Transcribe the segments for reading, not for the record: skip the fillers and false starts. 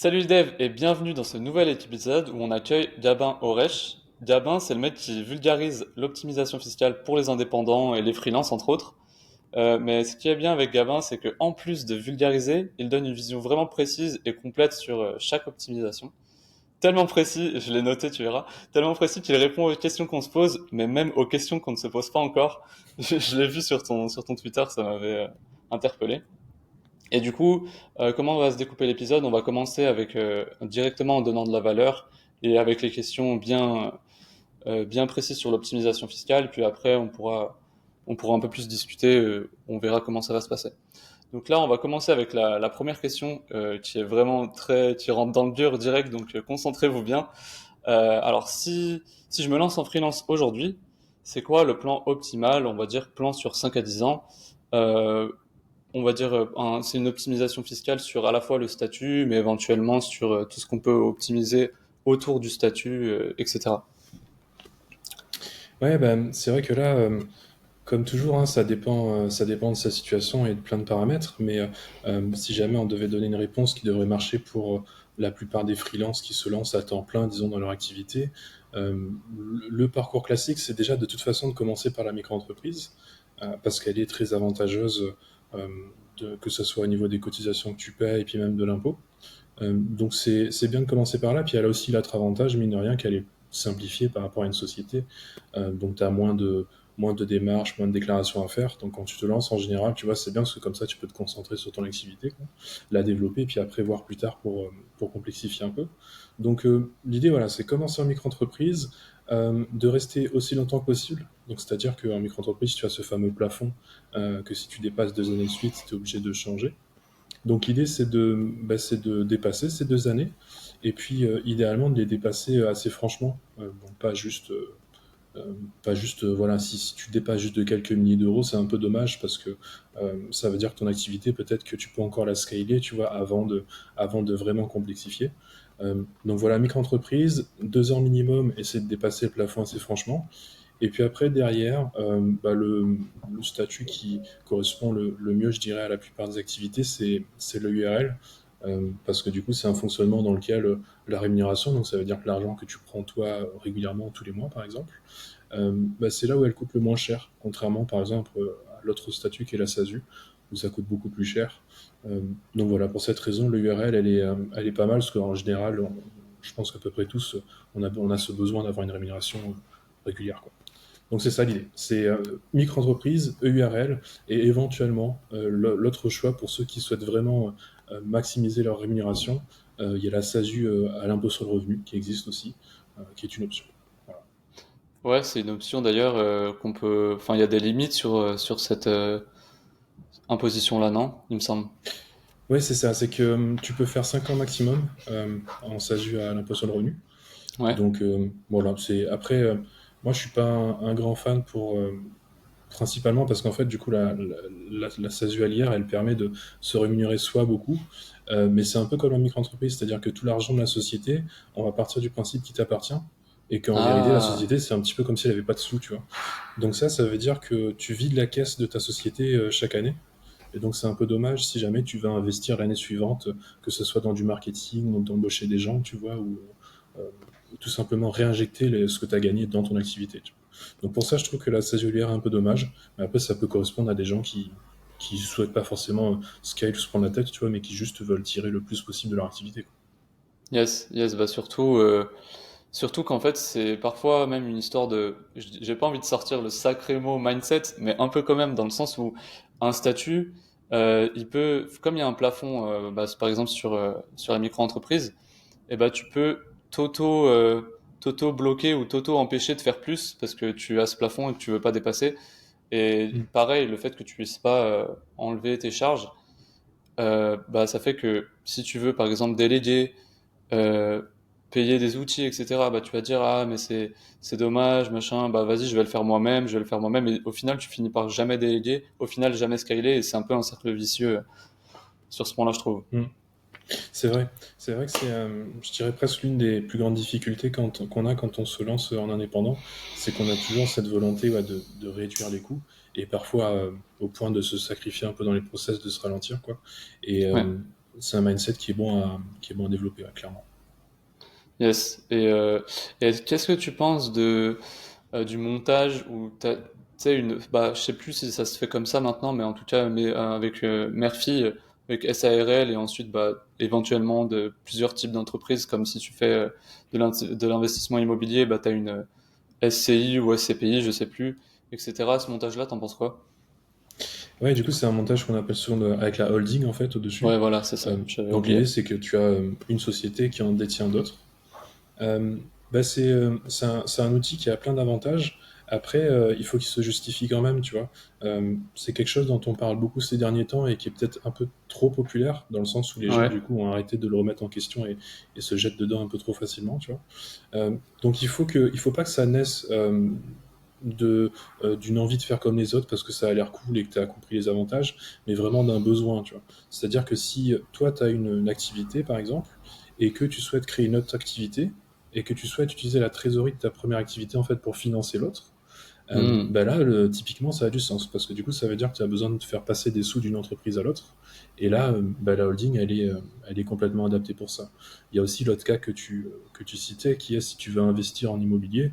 Salut le dev et bienvenue dans ce nouvel épisode où on accueille Gabin Oresh. Gabin, c'est le mec qui vulgarise l'optimisation fiscale pour les indépendants et les freelances entre autres. Mais ce qui est bien avec Gabin, c'est que en plus de vulgariser, il donne une vision vraiment précise et complète sur chaque optimisation. Tellement précis, je l'ai noté, tu verras, tellement précis qu'il répond aux questions qu'on se pose, mais même aux questions qu'on ne se pose pas encore. Je l'ai vu sur ton Twitter, ça m'avait interpellé. Et du coup, comment on va se découper l'épisode? On va commencer avec directement en donnant de la valeur et avec les questions bien précises sur l'optimisation fiscale. Puis après, on pourra un peu plus discuter. On verra comment ça va se passer. Donc là, on va commencer avec la première question qui est vraiment qui rentre dans le dur direct. Donc concentrez-vous bien. Alors si je me lance en freelance aujourd'hui, c'est quoi le plan optimal? On va dire plan sur 5 à 10 ans. Euh, on va dire, c'est une optimisation fiscale sur à la fois le statut, mais éventuellement sur tout ce qu'on peut optimiser autour du statut, etc. Ouais, bah, c'est vrai que là, comme toujours, hein, ça dépend de sa situation et de plein de paramètres. Mais si jamais on devait donner une réponse qui devrait marcher pour la plupart des freelances qui se lancent à temps plein, disons, dans leur activité, le parcours classique, c'est déjà de toute façon de commencer par la micro-entreprise, parce qu'elle est très avantageuse, euh, que ce soit au niveau des cotisations que tu paies et puis même de l'impôt. Donc c'est bien de commencer par là. Puis elle a aussi l'autre avantage, mine de rien, qu'elle est simplifiée par rapport à une société. Donc tu as moins de démarches, moins de déclarations à faire. Donc quand tu te lances en général, tu vois, c'est bien parce que comme ça, tu peux te concentrer sur ton activité, quoi, la développer, puis après voir plus tard pour complexifier un peu. Donc l'idée, voilà, c'est commencer en micro-entreprise, de rester aussi longtemps que possible. Donc c'est-à-dire qu'en micro-entreprise, tu as ce fameux plafond que si tu dépasses 2 années de suite, tu es obligé de changer. Donc l'idée, c'est de dépasser ces 2 années, et puis idéalement de les dépasser assez franchement. Donc pas juste voilà, si tu dépasses juste de quelques milliers d'euros, c'est un peu dommage parce que ça veut dire que ton activité, peut-être que tu peux encore la scaler, tu vois, avant de vraiment complexifier. Donc voilà, micro-entreprise, 2 ans minimum, essaie de dépasser le plafond assez franchement. Et puis après, derrière, le statut qui correspond le mieux, je dirais, à la plupart des activités, c'est le URL. Parce que du coup, c'est un fonctionnement dans lequel la rémunération, donc ça veut dire que l'argent que tu prends toi régulièrement tous les mois, par exemple, c'est là où elle coûte le moins cher, contrairement par exemple à l'autre statut qui est la SASU, où ça coûte beaucoup plus cher. Donc voilà, pour cette raison, le URL, elle est pas mal, parce qu'en général, je pense qu'à peu près tous, on a ce besoin d'avoir une rémunération régulière, quoi. Donc c'est ça l'idée. C'est micro-entreprise, EURL, et éventuellement l'autre choix pour ceux qui souhaitent vraiment maximiser leur rémunération, il y a la SASU à l'impôt sur le revenu qui existe aussi, qui est une option. Voilà. Ouais, c'est une option d'ailleurs qu'on peut. Enfin, il y a des limites sur cette imposition-là, non? Il me semble. Oui, c'est ça. C'est que tu peux faire 5 ans maximum en SASU à l'impôt sur le revenu. Ouais. Donc voilà, c'est après. Moi, je suis pas un grand fan pour principalement parce qu'en fait, du coup, la SASU à l'IR, elle permet de se rémunérer soi beaucoup, mais c'est un peu comme la micro-entreprise, c'est-à-dire que tout l'argent de la société, on va partir du principe qu'il t'appartient, et qu'en vérité, la Ah, société, c'est un petit peu comme si elle n'avait pas de sous, tu vois. Donc ça veut dire que tu vides la caisse de ta société chaque année, et donc c'est un peu dommage si jamais tu vas investir l'année suivante, que ce soit dans du marketing, ou d'embaucher des gens, tu vois, euh, ou tout simplement réinjecter ce que tu as gagné dans ton activité. Tu vois. Donc pour ça, je trouve que la saisonnière est un peu dommage, mais après ça peut correspondre à des gens qui souhaitent pas forcément scale ou se prendre la tête, tu vois, mais qui juste veulent tirer le plus possible de leur activité, quoi. yes, yes, bah surtout. Surtout qu'en fait, c'est parfois même une histoire de. J'ai pas envie de sortir le sacré mot mindset, mais un peu quand même, dans le sens où un statut, il peut. Comme il y a un plafond, par exemple sur la micro-entreprise, et bah, tu peux t'auto-bloquer ou t'auto-empêcher de faire plus parce que tu as ce plafond et que tu veux pas dépasser. Et Mm. pareil, le fait que tu puisses pas enlever tes charges, bah, ça fait que si tu veux, par exemple, déléguer euh, payer des outils, etc. Bah, tu vas dire, ah, mais c'est dommage, machin, bah, vas-y, je vais le faire moi-même, je vais le faire moi-même. Et au final, tu finis par jamais déléguer, au final, jamais scaler, et c'est un peu un cercle vicieux sur ce point-là, je trouve. Mm. C'est vrai que c'est, je dirais presque l'une des plus grandes difficultés qu'on a quand on se lance en indépendant, c'est qu'on a toujours cette volonté, ouais, de réduire les coûts et parfois au point de se sacrifier un peu dans les process, de se ralentir, quoi. Et Ouais. c'est un mindset qui est bon à développer, ouais, clairement. Yes. Et qu'est-ce que tu penses du montage où tu sais, bah, je sais plus si ça se fait comme ça maintenant, mais en tout cas, avec Murphy, avec SARL et ensuite, bah, éventuellement de plusieurs types d'entreprises, comme si tu fais de l'investissement immobilier, bah, tu as une SCI ou SCPI, je sais plus, etc. Ce montage-là, t'en penses quoi? Ouais, du coup, c'est un montage qu'on appelle souvent avec la holding, en fait, au-dessus. Ouais, voilà, c'est ça, j'avais Donc oublié. l'idée, c'est que tu as une société qui en détient d'autres. Euh, c'est un outil qui a plein d'avantages. Après, il faut qu'il se justifie quand même, tu vois. C'est quelque chose dont on parle beaucoup ces derniers temps et qui est peut-être un peu trop populaire, dans le sens où les gens, Ouais, du coup, ont arrêté de le remettre en question et se jettent dedans un peu trop facilement, tu vois. Donc il faut pas que ça naisse de d'une envie de faire comme les autres parce que ça a l'air cool et que tu as compris les avantages, mais vraiment d'un besoin, tu vois. C'est-à-dire que si toi, tu as une activité, par exemple, et que tu souhaites créer une autre activité, et que tu souhaites utiliser la trésorerie de ta première activité en fait pour financer l'autre, hmm, bah là, typiquement, ça a du sens parce que du coup, ça veut dire que tu as besoin de te faire passer des sous d'une entreprise à l'autre. Et là, bah, la holding, elle est complètement adaptée pour ça. Il y a aussi l'autre cas que tu citais, qui est si tu veux investir en immobilier.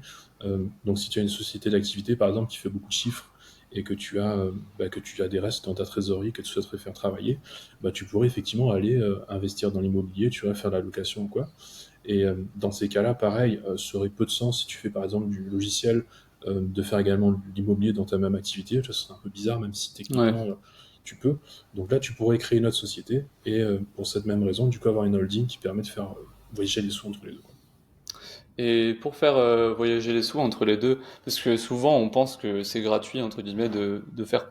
Donc, si tu as une société d'activité, par exemple, qui fait beaucoup de chiffres et que tu as des restes dans ta trésorerie que tu souhaiterais faire travailler, bah, tu pourrais effectivement aller investir dans l'immobilier, tu vas faire la location ou quoi. Et dans ces cas-là, pareil, ça aurait peu de sens si tu fais par exemple du logiciel, de faire également de l'immobilier dans ta même activité. Ça serait un peu bizarre, même si ouais. techniquement tu peux. Donc là, tu pourrais créer une autre société et pour cette même raison, du coup, avoir une holding qui permet de faire voyager les sous entre les deux, quoi. Et pour faire voyager les sous entre les deux, parce que souvent on pense que c'est gratuit entre guillemets de faire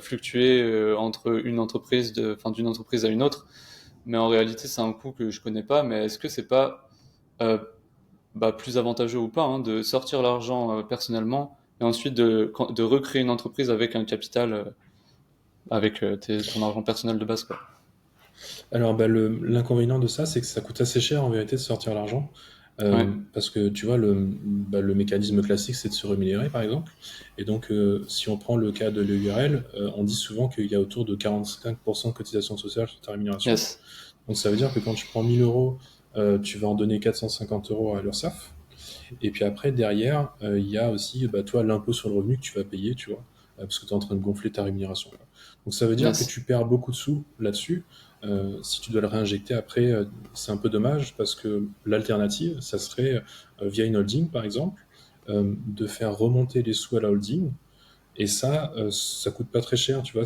fluctuer entre une entreprise enfin d'une entreprise à une autre, mais en réalité c'est un coût que je connais pas. Mais est-ce que c'est pas euh, bah, plus avantageux ou pas hein, de sortir l'argent personnellement et ensuite de recréer une entreprise avec un capital avec ton argent personnel de base quoi. Alors, bah, l'inconvénient de ça, c'est que ça coûte assez cher en vérité de sortir l'argent. Ouais. Parce que tu vois, le mécanisme classique, c'est de se rémunérer, par exemple. Et donc, si on prend le cas de l'EURL, on dit souvent qu'il y a autour de 45% de cotisation sociale sur ta rémunération. Yes. Donc, ça veut dire que quand tu prends 1000 euros, tu vas en donner 450 euros à l'URSSAF. Et puis après, derrière, il y a aussi, bah, toi, l'impôt sur le revenu que tu vas payer, tu vois, parce que tu es en train de gonfler ta rémunération. Donc ça veut dire que Yes. tu perds beaucoup de sous là-dessus. Si tu dois le réinjecter après, c'est un peu dommage parce que l'alternative, ça serait, via une holding par exemple, de faire remonter les sous à la holding. Et ça coûte pas très cher, tu vois,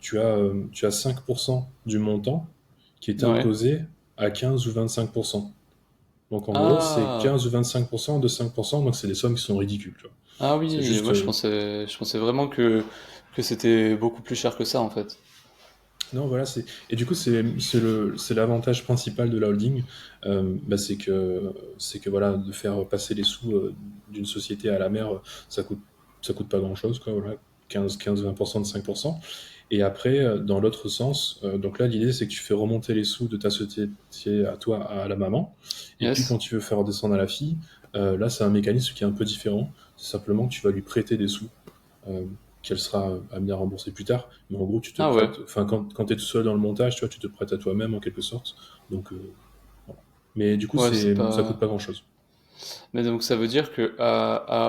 tu as 5% du montant qui est Ouais. imposé à 15 ou 25%. Donc en gros, c'est Ah. 15 ou 25% de 5%, donc c'est des sommes qui sont ridicules, tu vois. Ah C'est oui, juste. moi je pensais vraiment que c'était beaucoup plus cher que ça en fait. Non, voilà, et du coup, c'est l'avantage principal de la holding, bah, c'est que voilà, de faire passer les sous d'une société à la mère, ça coûte pas grand-chose, quoi, voilà, 15-20% de 5%. Et après, dans l'autre sens, donc là, l'idée, c'est que tu fais remonter les sous de ta société à toi, à la maman. Et puis, quand Yes. tu veux faire redescendre à la fille, là, c'est un mécanisme qui est un peu différent. C'est simplement que tu vas lui prêter des sous euh, qu'elle sera amenée à rembourser plus tard. Mais en gros, tu te Ah ouais. prêtes, enfin, quand tu es tout seul dans le montage, tu vois, tu te prêtes à toi-même en quelque sorte. Donc, voilà. Mais du coup, Ouais, c'est ça coûte pas. pas grand-chose. Mais donc ça veut dire que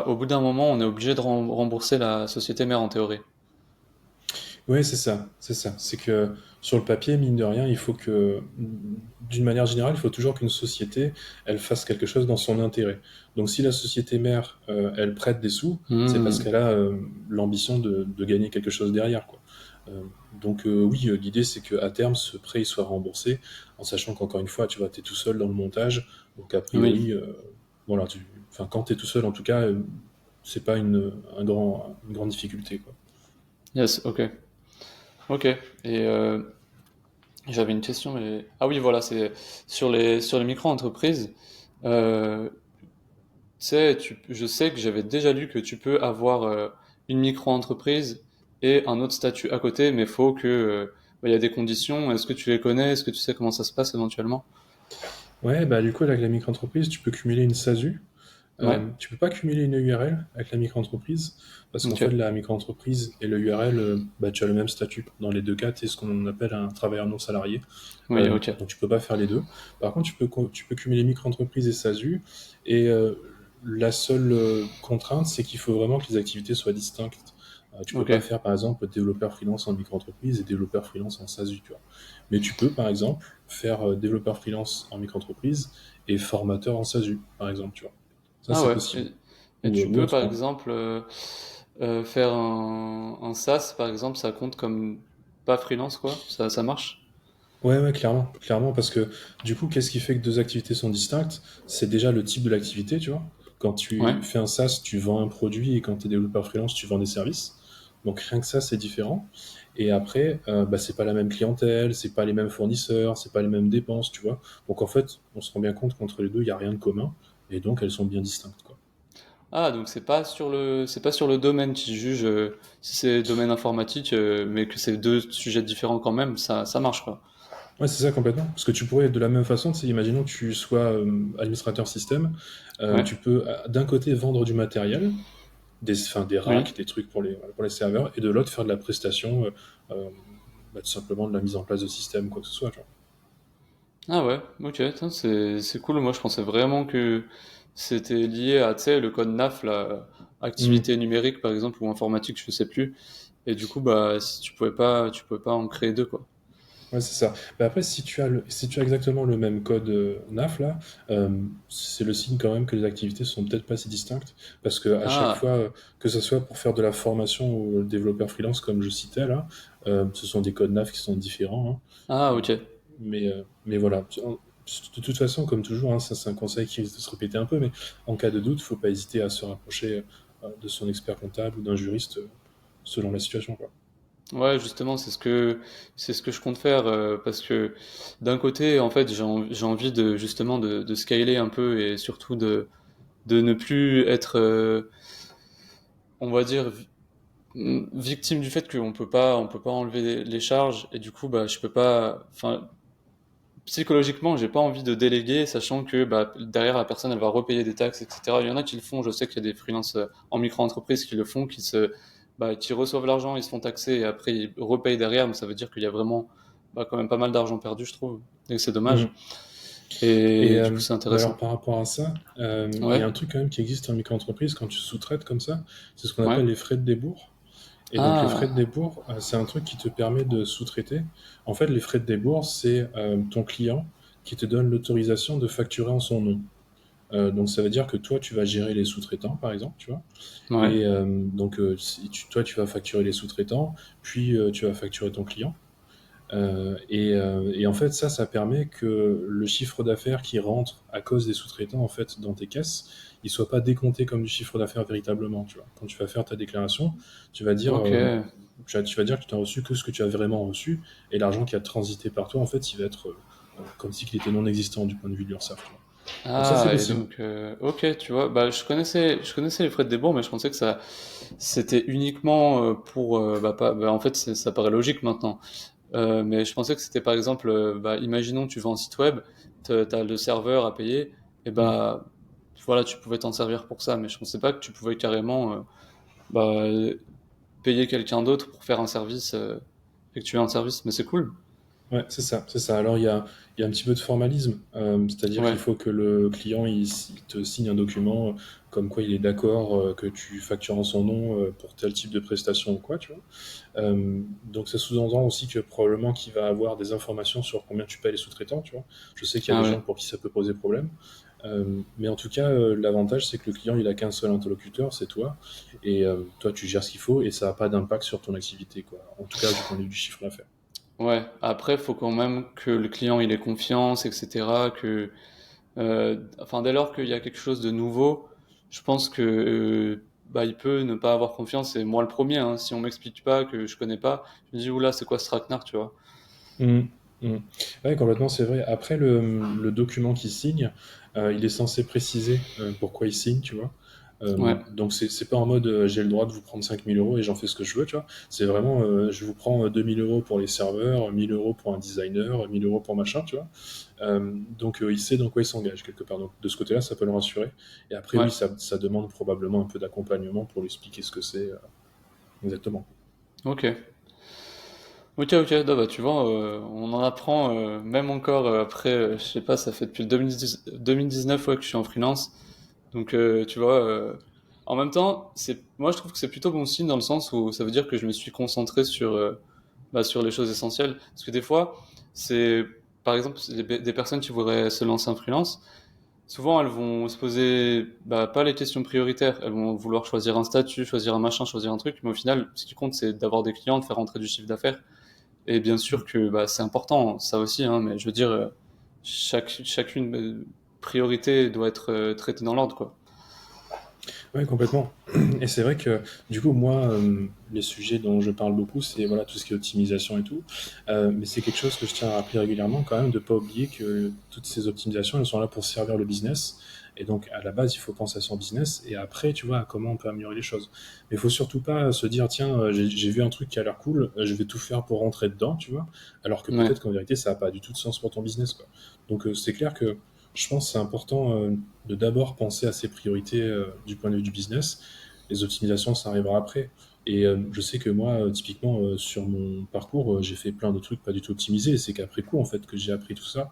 au bout d'un moment, on est obligé de rembourser la société mère en théorie. Oui, c'est ça, c'est ça. C'est que sur le papier, mine de rien, il faut que, d'une manière générale, il faut toujours qu'une société, elle fasse quelque chose dans son intérêt. Donc, si la société mère, elle prête des sous, c'est parce Hmm. qu'elle a l'ambition de gagner quelque chose derrière, quoi. Donc, oui, l'idée, c'est qu'à terme, ce prêt il soit remboursé, en sachant qu'encore une fois, tu vois, tu es tout seul dans le montage. Donc, a Oui. priori, voilà, enfin, quand tu es tout seul, en tout cas, c'est pas une grande difficulté, quoi. Yes. Ok. Ok. Et j'avais une question, mais ah oui, voilà, c'est sur les micro-entreprises. Euh, Tu sais, je sais que j'avais déjà lu que tu peux avoir une micro-entreprise et un autre statut à côté, mais faut que bah, il y a des conditions. Est-ce que tu les connais? Est-ce que tu sais comment ça se passe éventuellement? Ouais, bah du coup, avec la micro-entreprise, tu peux cumuler une SASU. Ouais, Tu peux pas cumuler une URL avec la micro-entreprise parce qu'en ok. fait, la micro-entreprise et le URL, bah, tu as le même statut. Dans les deux cas, tu es ce qu'on appelle un travailleur non salarié. Oui, ok. Donc tu peux pas faire les deux. Par contre, tu peux cumuler micro-entreprise et SASU. Et la seule contrainte, c'est qu'il faut vraiment que les activités soient distinctes. Tu peux Ok. pas faire, par exemple, développeur freelance en micro-entreprise et développeur freelance en SASU, tu vois. Mais tu peux, par exemple, faire développeur freelance en micro-entreprise et formateur en SASU, par exemple, tu vois. Ça, Ah c'est ouais. possible. Et tu Ou peux, par autrement. exemple, faire un SaaS, par exemple, ça compte comme pas freelance, quoi. Ça marche? Ouais, ouais, clairement, clairement, parce que du coup, qu'est-ce qui fait que deux activités sont distinctes? C'est déjà le type de l'activité, tu vois. Quand Ouais. tu fais un SaaS, tu vends un produit, et quand tu es développeur freelance, tu vends des services. Donc rien que ça, c'est différent. Et après, bah, c'est pas la même clientèle, c'est pas les mêmes fournisseurs, c'est pas les mêmes dépenses, tu vois. Donc en fait, on se rend bien compte qu'entre les deux, il y a rien de commun, et donc elles sont bien distinctes, quoi. Ah, donc c'est pas sur le domaine qui juge si c'est domaine informatique, mais que c'est deux sujets différents quand même, ça marche, quoi. Ouais, c'est ça complètement. Parce que tu pourrais, de la même façon, tu sais, imaginons que tu sois administrateur système, Ouais. tu peux d'un côté vendre du matériel, enfin, des Oui. racks, des trucs pour les serveurs, et de l'autre faire de la prestation, euh, bah, tout simplement de la mise en place de systèmes, quoi que ce soit. Genre. Ah ouais, ok, tain, c'est cool. Moi, je pensais vraiment que c'était lié à, tu sais, le code NAF, là, Hmm. activité numérique, par exemple, ou informatique, je sais plus. Et du coup, bah, si tu pouvais pas en créer deux, quoi. Ouais, c'est ça. Mais après, si tu as exactement le même code NAF, là, c'est le signe quand même que les activités sont peut-être pas si distinctes, parce que à chaque Ah, fois, que ce soit pour faire de la formation ou le développeur freelance, comme je citais là, ce sont des codes NAF qui sont différents, ah, hein. ok. Mais voilà. De toute façon, comme toujours, hein, ça c'est un conseil qui risque de se répéter un peu, mais en cas de doute, faut pas hésiter à se rapprocher de son expert comptable ou d'un juriste selon la situation, quoi. Ouais, justement, c'est ce que je compte faire, parce que d'un côté, en fait, j'ai envie de, justement, de scaler un peu et surtout de ne plus être, on va dire, victime du fait on peut pas enlever les charges et du coup, bah, je peux pas, enfin, psychologiquement, j'ai pas envie de déléguer, sachant que bah, derrière la personne, elle va repayer des taxes, etc. Il y en a qui le font. Je sais qu'il y a des freelances en micro-entreprise qui le font, qui reçoivent l'argent, ils se font taxer et après ils repayent derrière. Mais ça veut dire qu'il y a vraiment bah, quand même pas mal d'argent perdu, je trouve. Et c'est dommage. Mhm. Et Et du coup, c'est bah alors intéressant. par rapport à ça, il y Ouais, a un truc quand même qui existe en micro-entreprise quand tu sous-traites comme ça, c'est ce qu'on ouais. appelle les frais de débours. Et donc les frais de Ah, débours, c'est un truc qui te permet de sous-traiter. En fait, les frais de débours, c'est ton client qui te donne l'autorisation de facturer en son nom. Donc ça veut dire que toi, tu vas gérer les sous-traitants, par exemple, tu vois. ouais. Et donc si toi, tu vas facturer les sous-traitants, puis tu vas facturer ton client. Et en fait, ça permet que le chiffre d'affaires qui rentre à cause des sous-traitants en fait dans tes caisses, il soit pas décompté comme du chiffre d'affaires véritablement. Tu vois. Quand tu vas faire ta déclaration, tu vas dire, Ok. tu vas dire que tu n'as reçu que ce que tu as vraiment reçu, et l'argent qui a transité par toi, en fait, il va être comme si il était non existant du point de vue de l'URSSAF. Tu vois. Donc ça, c'est Ah, et possible. donc, ok, tu vois, bah, je connaissais les frais de débord, mais je pensais que c'était uniquement pour, en fait, ça paraît logique maintenant. Mais je pensais que c'était par exemple, bah, imaginons que tu vends un site web, t'as le serveur à payer, et Mm. bah, voilà, tu pouvais t'en servir pour ça, mais je pensais pas que tu pouvais carrément, bah, payer quelqu'un d'autre pour faire un service, effectuer un service, mais c'est cool. Ouais, c'est ça, c'est ça. Alors il y a un petit peu de formalisme, c'est-à-dire qu'il Ouais, faut que le client il te signe un document comme quoi il est d'accord que tu factures en son nom pour tel type de prestation ou quoi, tu vois. Donc ça sous-entend aussi que probablement qu'il va avoir des informations sur combien tu payes les sous-traitants, tu vois. Je sais qu'il y a ah des ouais. gens pour qui ça peut poser problème, mais en tout cas l'avantage c'est que le client il a qu'un seul interlocuteur, c'est toi, et toi tu gères ce qu'il faut et ça n'a pas d'impact sur ton activité, quoi. En tout cas du point de vue du chiffre d'affaires. Ouais, après, faut quand même que le client il ait confiance, etc. Enfin, dès lors qu'il y a quelque chose de nouveau, je pense que bah, il peut ne pas avoir confiance, et moi le premier, hein. Si on m'explique pas, que je connais pas, je me dis, oula, c'est quoi ce traquenard, tu vois? Mmh. Mmh. Ouais, complètement, c'est vrai. Après, le document qu'il signe, il est censé préciser pourquoi il signe, tu vois. Ouais, Donc c'est pas en mode j'ai le droit de vous prendre 5 000 € et j'en fais ce que je veux, tu vois. C'est vraiment je vous prends 2 000 € pour les serveurs, 1 000 € pour un designer, 1 000 € pour machin, tu vois. Donc il sait dans quoi il s'engage quelque part. Donc de ce côté-là, ça peut le rassurer. Et après, oui, ouais. ça demande probablement un peu d'accompagnement pour lui expliquer ce que c'est exactement. Ok. Ok, ok. Non, bah, tu vois, on en apprend, même encore après, je sais pas, ça fait depuis le 2019 ouais, que je suis en freelance. Donc, tu vois, en même temps, moi je trouve que c'est plutôt bon signe dans le sens où ça veut dire que je me suis concentré sur les choses essentielles. Parce que des fois, c'est, par exemple, des personnes qui voudraient se lancer en freelance, souvent elles vont se poser pas les questions prioritaires. Elles vont vouloir choisir un statut, choisir un machin, choisir un truc, mais au final, ce qui compte, c'est d'avoir des clients, de faire rentrer du chiffre d'affaires. Et bien sûr que c'est important, ça aussi, hein, mais je veux dire, chacune priorité doit être traitée dans l'ordre, quoi. Oui, complètement. Et c'est vrai que, du coup, moi, les sujets dont je parle beaucoup, c'est voilà, tout ce qui est optimisation et tout. Mais c'est quelque chose que je tiens à rappeler régulièrement, quand même, de ne pas oublier que toutes ces optimisations, elles sont là pour servir le business. Et donc, à la base, il faut penser à son business. Et après, tu vois, à comment on peut améliorer les choses. Mais il faut surtout pas se dire, tiens, j'ai vu un truc qui a l'air cool, je vais tout faire pour rentrer dedans, tu vois. Alors que Ouais. peut-être qu'en vérité, ça n'a pas du tout de sens pour ton business, quoi. Donc, c'est clair que je pense que c'est important de d'abord penser à ses priorités du point de vue du business. Les optimisations, ça arrivera après. Et je sais que moi, typiquement, sur mon parcours, j'ai fait plein de trucs pas du tout optimisés. Et c'est qu'après coup, en fait, que j'ai appris tout ça.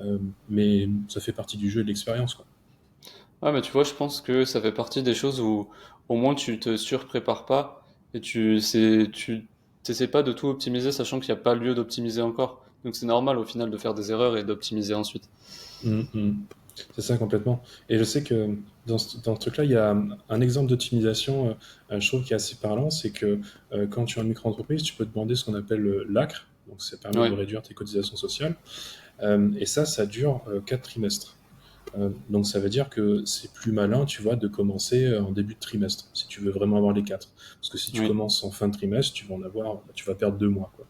Euh, mais ça fait partie du jeu et de l'expérience, quoi. Ouais, mais tu vois, je pense que ça fait partie des choses où au moins tu te surprépares pas et tu t'essaies pas de tout optimiser sachant qu'il n'y a pas lieu d'optimiser encore. Donc c'est normal au final de faire des erreurs et d'optimiser ensuite. Mm. C'est ça complètement. Et je sais que dans ce truc-là, il y a un exemple d'optimisation, je trouve, qui est assez parlant, c'est que quand tu es en micro-entreprise, tu peux demander ce qu'on appelle l'ACRE, donc ça permet de Ouais, réduire tes cotisations sociales. Et ça dure 4 trimestres. Donc ça veut dire que c'est plus malin, tu vois, de commencer en début de trimestre, si tu veux vraiment avoir les 4. Parce que si tu oui, commences en fin de trimestre, tu vas en avoir, tu vas perdre 2 mois, quoi.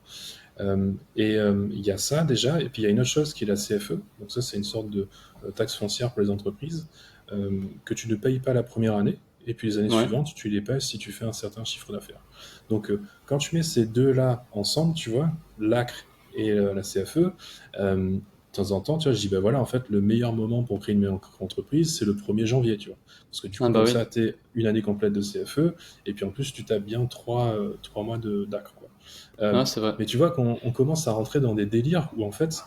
Il y a ça déjà, et puis il y a une autre chose qui est la CFE. Donc ça, c'est une sorte de taxe foncière pour les entreprises que tu ne payes pas la première année, et puis les années ouais. suivantes, tu les payes si tu fais un certain chiffre d'affaires. Donc quand tu mets ces deux-là ensemble, tu vois, l'ACRE et la CFE, de temps en temps, tu vois, je dis, ben voilà, en fait, le meilleur moment pour créer une entreprise, c'est le 1er janvier, tu vois. Parce que du Ah coup, bah comme oui. ça, tu es une année complète de CFE, et puis en plus, tu tapes bien 3 mois d'ACRE, quoi. Euh, Ouais, c'est vrai. mais tu vois qu'on on commence à rentrer dans des délires où en fait,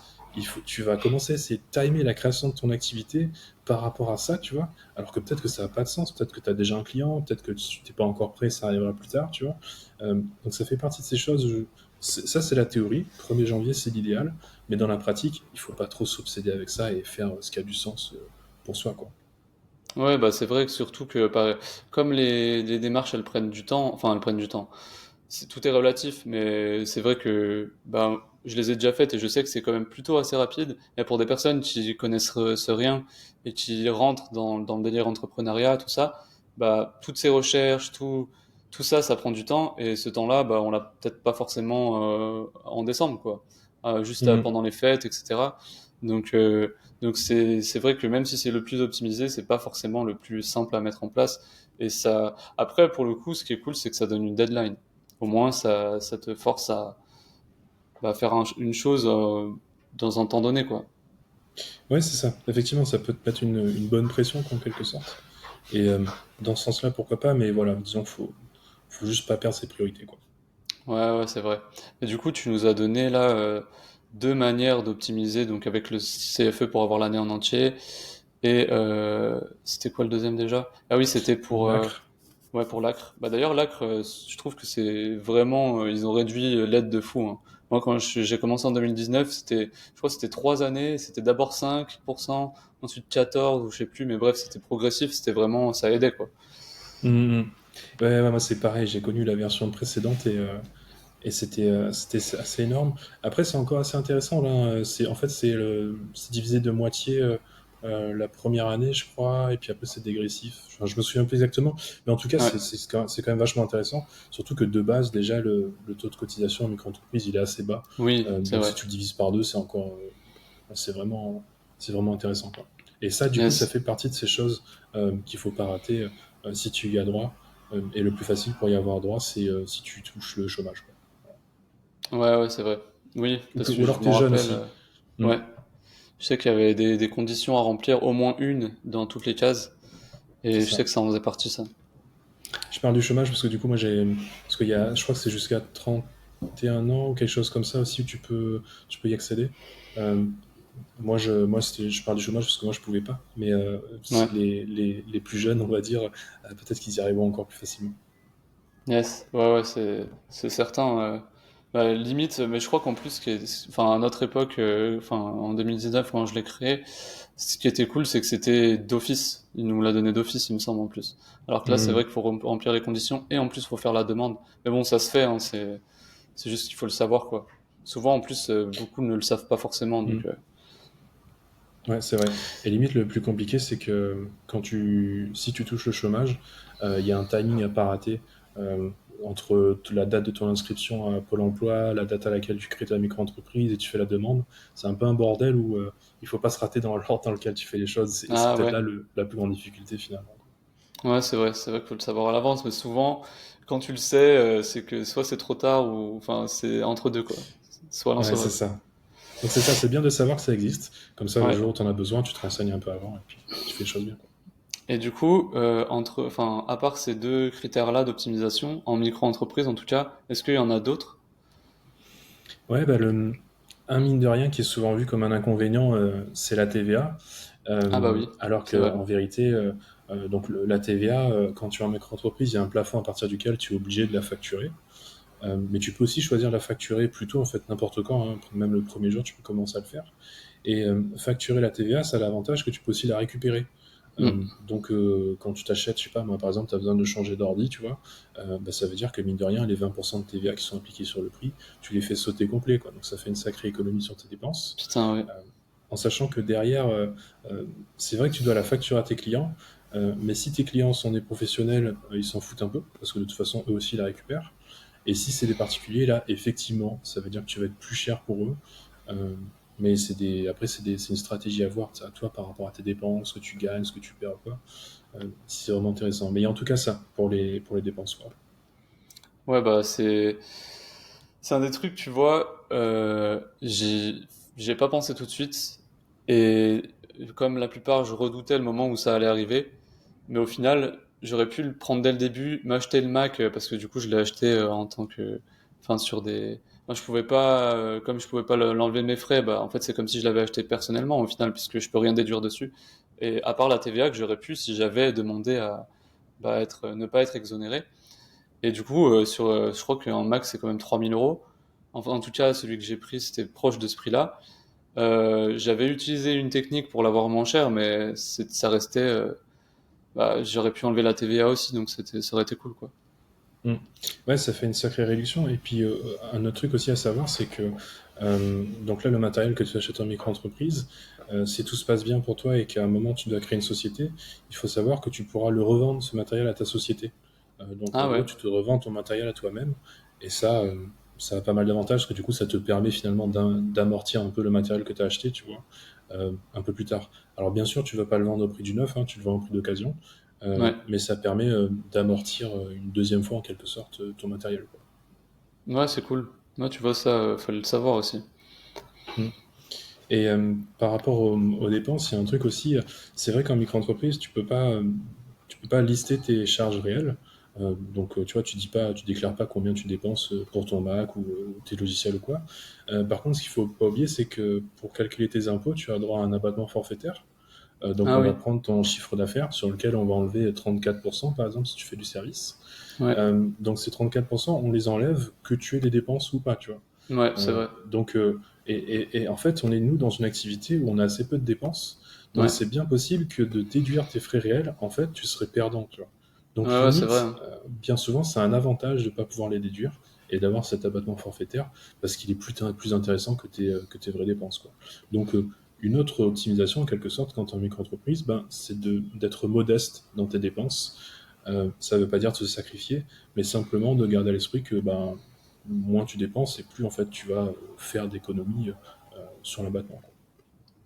tu vas commencer à essayer de timer la création de ton activité par rapport à ça, tu vois. Alors que peut-être que ça n'a pas de sens, peut-être que tu as déjà un client, peut-être que tu n'es pas encore prêt, ça arrivera plus tard, tu vois. Donc ça fait partie de ces choses. Ça, c'est la théorie. 1er janvier, c'est l'idéal. Mais dans la pratique, il faut pas trop s'obséder avec ça et faire ce qui a du sens pour soi, quoi. Ouais, bah c'est vrai que surtout que comme les démarches elles prennent du temps, enfin elles prennent du temps. Tout est relatif, mais c'est vrai que ben, je les ai déjà faites et je sais que c'est quand même plutôt assez rapide. Et pour des personnes qui connaissent ce rien et qui rentrent dans le délire entrepreneuriat, tout ça, bah, toutes ces recherches, tout ça, ça prend du temps. Et ce temps-là, bah, on l'a peut-être pas forcément en décembre, quoi. Juste Mhm. pendant les fêtes, etc. Donc, c'est vrai que même si c'est le plus optimisé, c'est pas forcément le plus simple à mettre en place. Et ça, après, pour le coup, ce qui est cool, c'est que ça donne une deadline. Au moins, ça te force à faire une chose dans un temps donné, quoi. Ouais, c'est ça. Effectivement, ça peut te mettre une bonne pression, en quelque sorte. Et dans ce sens-là, pourquoi pas, mais voilà, disons, faut juste pas perdre ses priorités, quoi. Ouais, ouais, c'est vrai. Et du coup, tu nous as donné là deux manières d'optimiser, donc avec le CFE pour avoir l'année en entier, et c'était quoi le deuxième déjà? Ah oui, c'était L'acre. pour l'ACRE. Bah d'ailleurs, l'ACRE, je trouve que c'est vraiment, ils ont réduit l'aide de fou, hein. Moi, quand j'ai commencé en 2019, je crois que c'était 3 années, c'était d'abord 5%, ensuite 14, ou je sais plus, mais bref, c'était progressif, c'était vraiment, ça aidait, quoi. Mhm. Ouais, moi c'est pareil, j'ai connu la version précédente et c'était assez énorme. Après, c'est encore assez intéressant là. En fait, c'est divisé de moitié la première année, je crois, et puis après c'est dégressif. Enfin, je me souviens plus exactement, mais en tout cas, Ouais, c'est quand même vachement intéressant. Surtout que de base, déjà, le taux de cotisation en micro-entreprise, il est assez bas. oui, c'est Donc vrai. si tu le divises par deux, c'est vraiment, c'est vraiment intéressant, quoi. Et ça, du coup, ça Yes. fait partie de ces choses qu'il faut pas rater. si tu y as droit. Et le plus facile pour y avoir droit, c'est si tu touches le chômage, quoi. Ouais, ouais, c'est vrai. Oui, parce Ou que je alors me tu es jeune rappelle. aussi. Mm. Ouais, je sais qu'il y avait des conditions à remplir, au moins une dans toutes les cases, C'est et je sais ça. que ça en faisait partie, ça. Je parle du chômage parce que du coup, moi, parce qu'il y a, je crois que c'est jusqu'à 31 ans ou quelque chose comme ça aussi où tu peux y accéder. Euh, je parle du chômage parce que moi, je pouvais pas. Mais Ouais, les plus jeunes, on va dire, peut-être qu'ils y arriveront encore plus facilement. yes, ouais, ouais, c'est certain. Bah, limite, mais je crois qu'en plus, enfin, à notre époque, enfin, en 2019, quand je l'ai créé, ce qui était cool, c'est que c'était d'office. Il nous l'a donné d'office, il me semble, en plus. Alors que là, c'est vrai Mm. qu'il faut remplir les conditions, et en plus, il faut faire la demande. Mais bon, ça se fait, hein, c'est juste qu'il faut le savoir, quoi. Souvent, en plus, beaucoup ne le savent pas forcément, donc, Mm. Ouais, c'est vrai. Et limite, le plus compliqué, c'est que si tu touches le chômage, il y a un timing à pas rater euh, entre la date de ton inscription à Pôle emploi, la date à laquelle tu crées ta micro-entreprise et tu fais la demande. C'est un peu un bordel où il faut pas se rater dans l'ordre dans lequel tu fais les choses. Et c'est ah peut-être ouais. là la plus grande difficulté finalement. Ouais, c'est vrai qu'il faut le savoir à l'avance, mais souvent, quand tu le sais, c'est que soit c'est trop tard ou, enfin, c'est entre deux, quoi. Soit l'un, Ouais, soit c'est l'autre. ça. Donc c'est ça, c'est bien de savoir que ça existe. Comme ça, le Ouais. jour où tu en as besoin, tu te renseignes un peu avant et puis tu fais les choses bien, quoi. Et du coup, enfin, à part ces deux critères-là d'optimisation, en micro-entreprise en tout cas, est-ce qu'il y en a d'autres? Ouais, un mine de rien qui est souvent vu comme un inconvénient, c'est la TVA. Ah bah oui, Alors c'est vrai. qu'en vérité, la TVA, quand tu es en micro-entreprise, il y a un plafond à partir duquel tu es obligé de la facturer. Mais tu peux aussi choisir de la facturer plus tôt, en fait, n'importe quand, hein. Même le premier jour, tu peux commencer à le faire. Et facturer la TVA, ça a l'avantage que tu peux aussi la récupérer. Hmm. Quand tu t'achètes, je sais pas, moi par exemple, tu as besoin de changer d'ordi, tu vois, bah, ça veut dire que mine de rien, les 20% de TVA qui sont appliqués sur le prix, tu les fais sauter complet, quoi. Donc ça fait une sacrée économie sur tes dépenses. Putain, oui. Euh, En sachant que derrière, c'est vrai que tu dois la facturer à tes clients, mais si tes clients sont des professionnels, ils s'en foutent un peu, parce que de toute façon, eux aussi la récupèrent. Et si c'est des particuliers, là, effectivement, ça veut dire que tu vas être plus cher pour eux. Euh, mais après, c'est une stratégie à voir, c'est à toi par rapport à tes dépenses, ce que tu gagnes, ce que tu perds, quoi. Si c'est vraiment intéressant. Mais il y a en tout cas ça pour les dépenses, quoi. Ouais, bah c'est un des trucs, tu vois, j'ai pas pensé tout de suite, et comme la plupart, je redoutais le moment où ça allait arriver, mais au final, j'aurais pu le prendre dès le début, m'acheter le Mac, parce que du coup, je l'ai acheté en tant que, enfin, sur des, moi, je pouvais pas, comme je pouvais pas l'enlever de mes frais, bah, en fait, c'est comme si je l'avais acheté personnellement au final, puisque je peux rien déduire dessus. Et à part la TVA que j'aurais pu si j'avais demandé à, bah, ne pas être exonéré. Et du coup, je crois qu'en max, c'est quand même 3 000 euros. Enfin, en tout cas, celui que j'ai pris, c'était proche de ce prix-là. J'avais utilisé une technique pour l'avoir moins cher, mais ça restait. Bah, j'aurais pu enlever la TVA aussi, donc ça aurait été cool, quoi. Mm. Ouais, ça fait une sacrée réduction. Et puis, un autre truc aussi à savoir, c'est que donc là, le matériel que tu achètes en micro-entreprise, si tout se passe bien pour toi et qu'à un moment tu dois créer une société, il faut savoir que tu pourras le revendre, ce matériel, à ta société. Donc en Ah gros, ouais, tu te revends ton matériel à toi-même. Et ça a pas mal d'avantages, parce que du coup, ça te permet finalement d'amortir un peu le matériel que tu as acheté, tu vois, un peu plus tard. Alors bien sûr, tu vas pas le vendre au prix du neuf, hein, tu le vends au prix d'occasion. ouais, Mais ça permet d'amortir une deuxième fois en quelque sorte ton matériel, quoi. ouais, c'est cool. Ouais, tu vois, ça, fallait le savoir aussi. Mm. Et par rapport aux dépenses, il y a un truc aussi, c'est vrai qu'en micro-entreprise, tu peux pas lister tes charges réelles. Tu vois, tu déclares pas combien tu dépenses pour ton Mac ou tes logiciels ou quoi. Par contre, ce qu'il faut pas oublier, c'est que pour calculer tes impôts, tu as droit à un abattement forfaitaire. Donc Ah on va oui, prendre ton chiffre d'affaires sur lequel on va enlever 34% par exemple si tu fais du service. ouais, Donc ces 34%, on les enlève que tu aies des dépenses ou pas, tu vois. ouais, c'est Euh, vrai. donc, et en fait, on est nous dans une activité où on a assez peu de dépenses. Donc, Ouais, c'est bien possible que de déduire tes frais réels, en fait, tu serais perdant, tu vois. Donc, ouais, ouais, c'est vrai, limite, hein. bien souvent, c'est un avantage de ne pas pouvoir les déduire et d'avoir cet abattement forfaitaire parce qu'il est plus intéressant que tes vraies dépenses, quoi. Donc, une autre optimisation, en quelque sorte, quand tu es en micro-entreprise, ben, c'est d'être modeste dans tes dépenses. Ça ne veut pas dire de se sacrifier, mais simplement de garder à l'esprit que ben, moins tu dépenses et plus en fait tu vas faire d'économies sur l'abattement, quoi.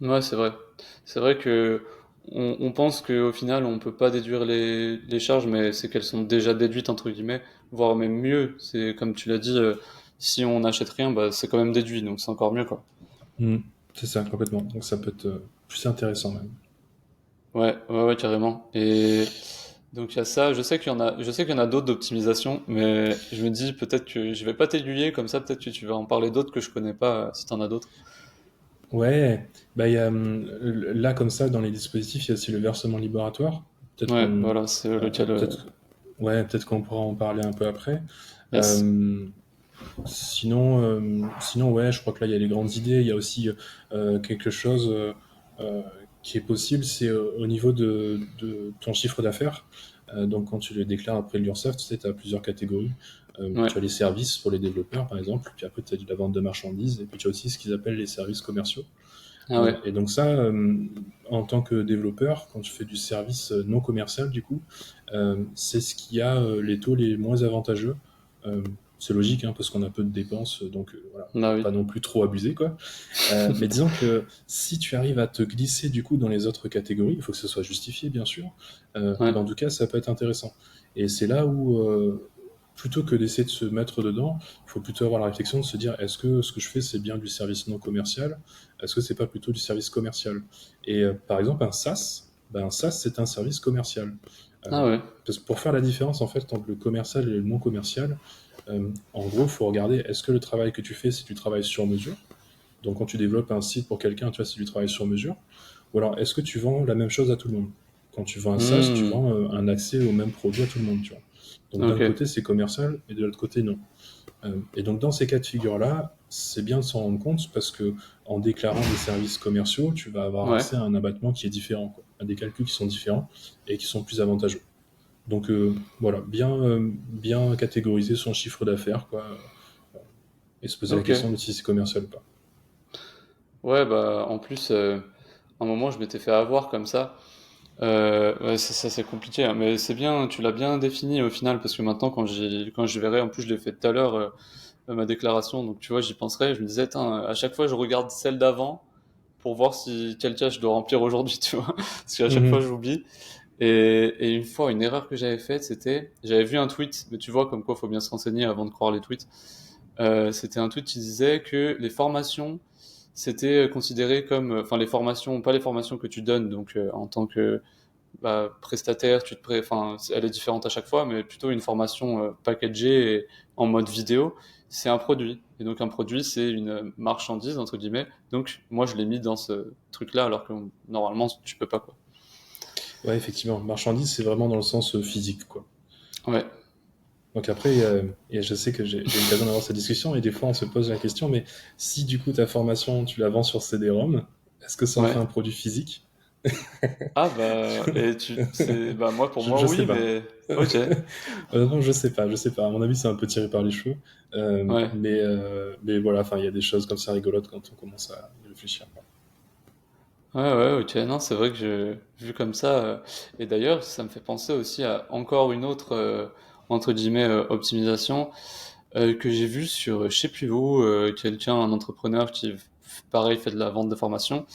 Ouais, c'est vrai. C'est vrai que on pense qu'au final, on peut pas déduire les charges, mais c'est qu'elles sont déjà déduites, entre guillemets, voire même mieux. C'est comme tu l'as dit, si on n'achète rien, bah, c'est quand même déduit, donc c'est encore mieux, quoi. Mm. C'est ça, complètement. Donc ça peut être plus intéressant même. Ouais, ouais, ouais, carrément. Et donc il y a ça. Je sais qu'il y en a d'autres d'optimisation, mais je me dis peut-être que je vais pas t'aiguiller comme ça. Peut-être que tu vas en parler d'autres que je connais pas, si t'en as d'autres. Ouais, bah il y a là comme ça dans les dispositifs, il y a aussi le versement libératoire. Peut-être Ouais, qu'on voilà, c'est lequel. peut-être ouais, peut-être qu'on pourra en parler un peu après. Yes. Euh, sinon ouais, je crois que là il y a les grandes idées. Il y a aussi quelque chose euh, qui est possible, c'est au niveau de ton chiffre d'affaires. Donc quand tu le déclares après l'URSSAF, tu sais, tu as plusieurs catégories. Ouais. Tu as les services pour les développeurs, par exemple, puis après tu as de la vente de marchandises, et puis tu as aussi ce qu'ils appellent les services commerciaux. Ah ouais. Et donc ça, en tant que développeur, quand tu fais du service non commercial, du coup, c'est ce qui a les taux les moins avantageux. Euh, c'est logique, hein, parce qu'on a peu de dépenses, donc voilà, Bah oui. pas non plus trop abuser, quoi. Mais disons que si tu arrives à te glisser du coup dans les autres catégories, il faut que ce soit justifié, bien sûr. Ouais. Ben, en tout cas, ça peut être intéressant. Et c'est là où, plutôt que d'essayer de se mettre dedans, il faut plutôt avoir la réflexion de se dire est-ce que ce que je fais c'est bien du service non commercial? Est-ce que c'est pas plutôt du service commercial? Et par exemple, un SaaS c'est un service commercial. Ah Euh, ouais. Parce que pour faire la différence en fait entre le commercial et le non commercial, en gros, il faut regarder est-ce que le travail que tu fais c'est du travail sur mesure? Donc quand tu développes un site pour quelqu'un, tu vois, c'est du travail sur mesure. Ou alors est-ce que tu vends la même chose à tout le monde? Quand tu vends un SaaS, tu Hmm. vends un accès au même produit à tout le monde, tu vois. Donc d'un Ok. côté c'est commercial et de l'autre côté non. Et donc dans ces cas de figure-là, c'est bien de s'en rendre compte parce que en déclarant des services commerciaux, tu vas avoir Ouais. accès à un abattement qui est différent, quoi, à des calculs qui sont différents et qui sont plus avantageux. Donc voilà, bien catégoriser son chiffre d'affaires, quoi, et se poser la Ok. question de si c'est commercial ou pas. Ouais, bah en plus, un moment, je m'étais fait avoir comme ça. Ouais, ça c'est compliqué, hein, mais c'est bien, tu l'as bien défini au final, parce que maintenant, quand je verrai, en plus, je l'ai fait tout à l'heure, ma déclaration, donc tu vois, j'y penserai. Je me disais, tain, à chaque fois, je regarde celle d'avant pour voir si quelle tâche je dois remplir aujourd'hui, tu vois, parce qu'à chaque fois, Mhm. j'oublie. Et une fois, une erreur que j'avais faite, c'était, j'avais vu un tweet, mais tu vois, comme quoi, il faut bien se renseigner avant de croire les tweets. C'était un tweet qui disait que les formations, c'était considéré comme, enfin, les formations, pas les formations que tu donnes, donc en tant que bah, prestataire, enfin, elle est différente à chaque fois, mais plutôt une formation packagée et en mode vidéo, c'est un produit. Et donc un produit, c'est une marchandise, entre guillemets. Donc moi, je l'ai mis dans ce truc-là, alors que normalement, tu peux pas, quoi. Ouais, effectivement, marchandise, c'est vraiment dans le sens physique, quoi. Ouais, Donc après, et je sais que j'ai eu l'occasion d'avoir cette discussion, et des fois on se pose la question, mais si du coup ta formation, tu la vends sur CD-ROM, est-ce que ça en fait ouais. un produit physique? Ah bah, bah moi, pour moi, Je sais oui, pas. mais ok, Honnêtement, je sais pas. À mon avis, c'est un peu tiré par les cheveux. ouais. Mais voilà, enfin, il y a des choses comme ça rigolotes quand on commence à y réfléchir, quoi. Ouais, ouais, ok. Non, c'est vrai que vu comme ça, et d'ailleurs, ça me fait penser aussi à encore une autre, entre guillemets, optimisation. Que j'ai vu sur je sais plus où, quelqu'un, un entrepreneur qui pareil fait de la vente de formation.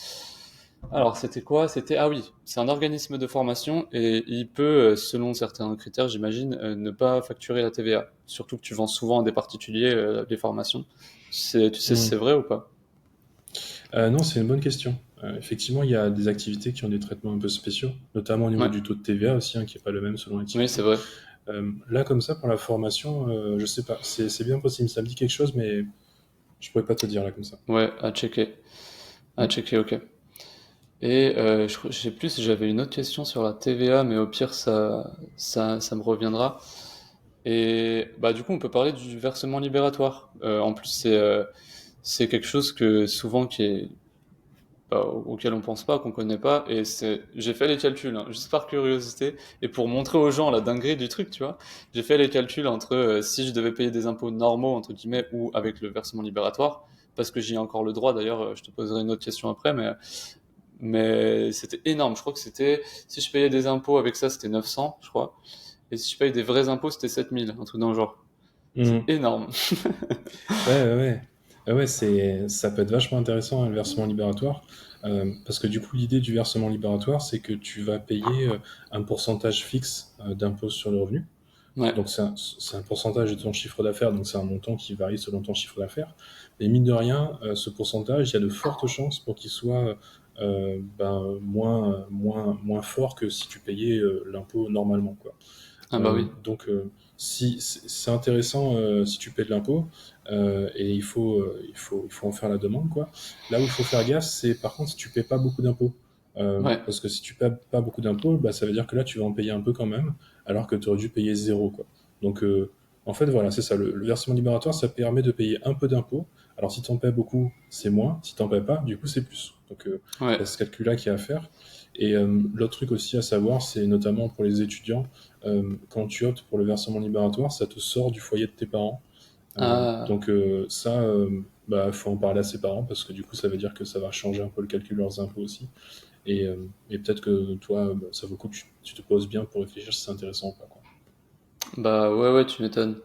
Alors c'était quoi? C'était ah oui, c'est un organisme de formation et il peut, selon certains critères, j'imagine, ne pas facturer la TVA. Surtout que tu vends souvent à des particuliers les formations. Tu sais si Hmm. c'est vrai ou pas? Non, c'est une bonne question. Effectivement, il y a des activités qui ont des traitements un peu spéciaux, notamment au niveau Ouais, du taux de TVA aussi, hein, qui n'est pas le même selon oui c'est l'activité. vrai. Là, comme ça, pour la formation, je sais pas. C'est bien possible. Ça me dit quelque chose, mais je pourrais pas te dire là comme ça. Ouais, à checker. À Hmm. checker, ok. Et je sais plus si j'avais une autre question sur la TVA, mais au pire ça me reviendra. Et bah du coup, on peut parler du versement libératoire. En plus, c'est quelque chose que souvent qui est bah, auquel on pense pas, qu'on connaît pas. Et j'ai fait les calculs, hein, juste par curiosité et pour montrer aux gens la dinguerie du truc, tu vois. J'ai fait les calculs entre si je devais payer des impôts normaux entre guillemets ou avec le versement libératoire, parce que j'y ai encore le droit. D'ailleurs, je te poserai une autre question après, mais c'était énorme. Je crois que c'était si je payais des impôts avec ça, c'était 900, je crois. Et si je paye des vrais impôts, c'était 7000, un truc dans le genre. C'est Hmm. énorme. Ouais, ouais, ouais. Ah ouais, ça peut être vachement intéressant, hein, le versement libératoire, parce que du coup, l'idée du versement libératoire, c'est que tu vas payer un pourcentage fixe d'impôt sur le revenu. Ouais. Donc c'est un pourcentage de ton chiffre d'affaires, donc c'est un montant qui varie selon ton chiffre d'affaires. Et mine de rien, ce pourcentage, il y a de fortes chances pour qu'il soit moins fort que si tu payais l'impôt normalement, quoi. Ah bah oui. Donc, si, c'est intéressant si tu paies de l'impôt, et il faut en faire la demande, quoi. Là où il faut faire gaffe, c'est par contre si tu paies pas beaucoup d'impôts. Ouais. Parce que si tu paies pas beaucoup d'impôts, bah, ça veut dire que là, tu vas en payer un peu quand même, alors que tu aurais dû payer zéro, quoi. Donc, en fait, voilà, c'est ça. Le versement libératoire, ça permet de payer un peu d'impôts. Alors, si tu en paies beaucoup, c'est moins. Si tu n'en paies pas, du coup, c'est plus. Donc, il Ouais. y a ce calcul-là qui est à faire. Et l'autre truc aussi à savoir, c'est notamment pour les étudiants, quand tu optes pour le versement libératoire, ça te sort du foyer de tes parents. Ah. Donc ça, bah, faut en parler à ses parents parce que du coup, ça veut dire que ça va changer un peu le calcul de leurs impôts aussi. Et peut-être que toi, bah, ça vaut le coup que tu te poses bien pour réfléchir si c'est intéressant ou pas, quoi. Bah ouais, ouais, tu m'étonnes.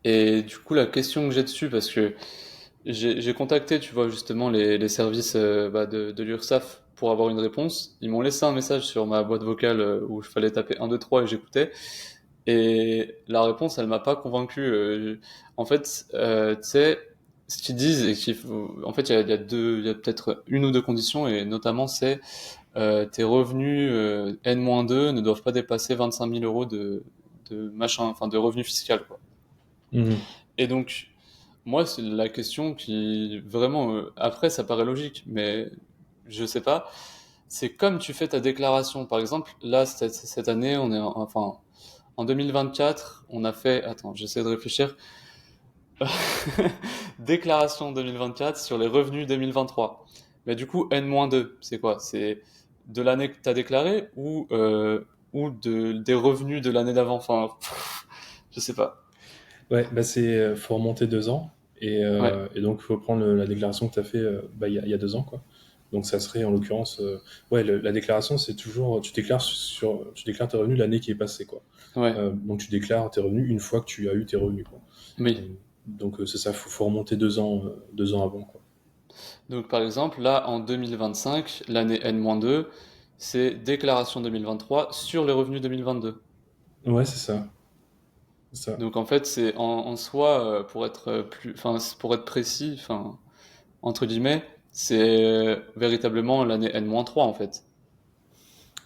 Et du coup, la question que j'ai dessus, parce que j'ai contacté, tu vois, justement les services bah, de l'URSSAF pour avoir une réponse. Ils m'ont laissé un message sur ma boîte vocale où il fallait taper 1, 2, 3 et j'écoutais. Et la réponse, elle m'a pas convaincu. En fait, tu sais, ce qu'ils disent, et qu'il faut, en fait, il y a peut-être une ou deux conditions, et notamment, c'est tes revenus N-2 ne doivent pas dépasser 25 000 euros de machin, enfin, de revenus fiscal, quoi. Mhm. Et donc, moi, c'est la question qui, vraiment, après, ça paraît logique, mais je sais pas. C'est comme tu fais ta déclaration. Par exemple, là, cette année, enfin, en 2024, on a fait, attends, j'essaie de réfléchir, déclaration 2024 sur les revenus 2023. Mais du coup, N-2, c'est quoi? C'est de l'année que tu as déclaré ou des revenus de l'année d'avant? Enfin, je sais pas. Ouais, bah faut remonter 2 ans. Ouais. Et donc, il faut prendre la déclaration que tu as fait bah, il y a 2 ans, quoi. Donc, ça serait en l'occurrence. Ouais, la déclaration, c'est toujours. Tu déclares tes revenus l'année qui est passée, quoi. Ouais. Donc, tu déclares tes revenus une fois que tu as eu tes revenus, quoi. Oui. Euh, donc, c'est ça, faut remonter 2 ans avant, quoi. Donc, par exemple, là, en 2025, l'année N-2, c'est déclaration 2023 sur les revenus 2022. Ouais, c'est ça. C'est ça. Donc, en fait, c'est en soi, pour être enfin, pour être précis, enfin, entre guillemets, c'est véritablement l'année N-3, en fait.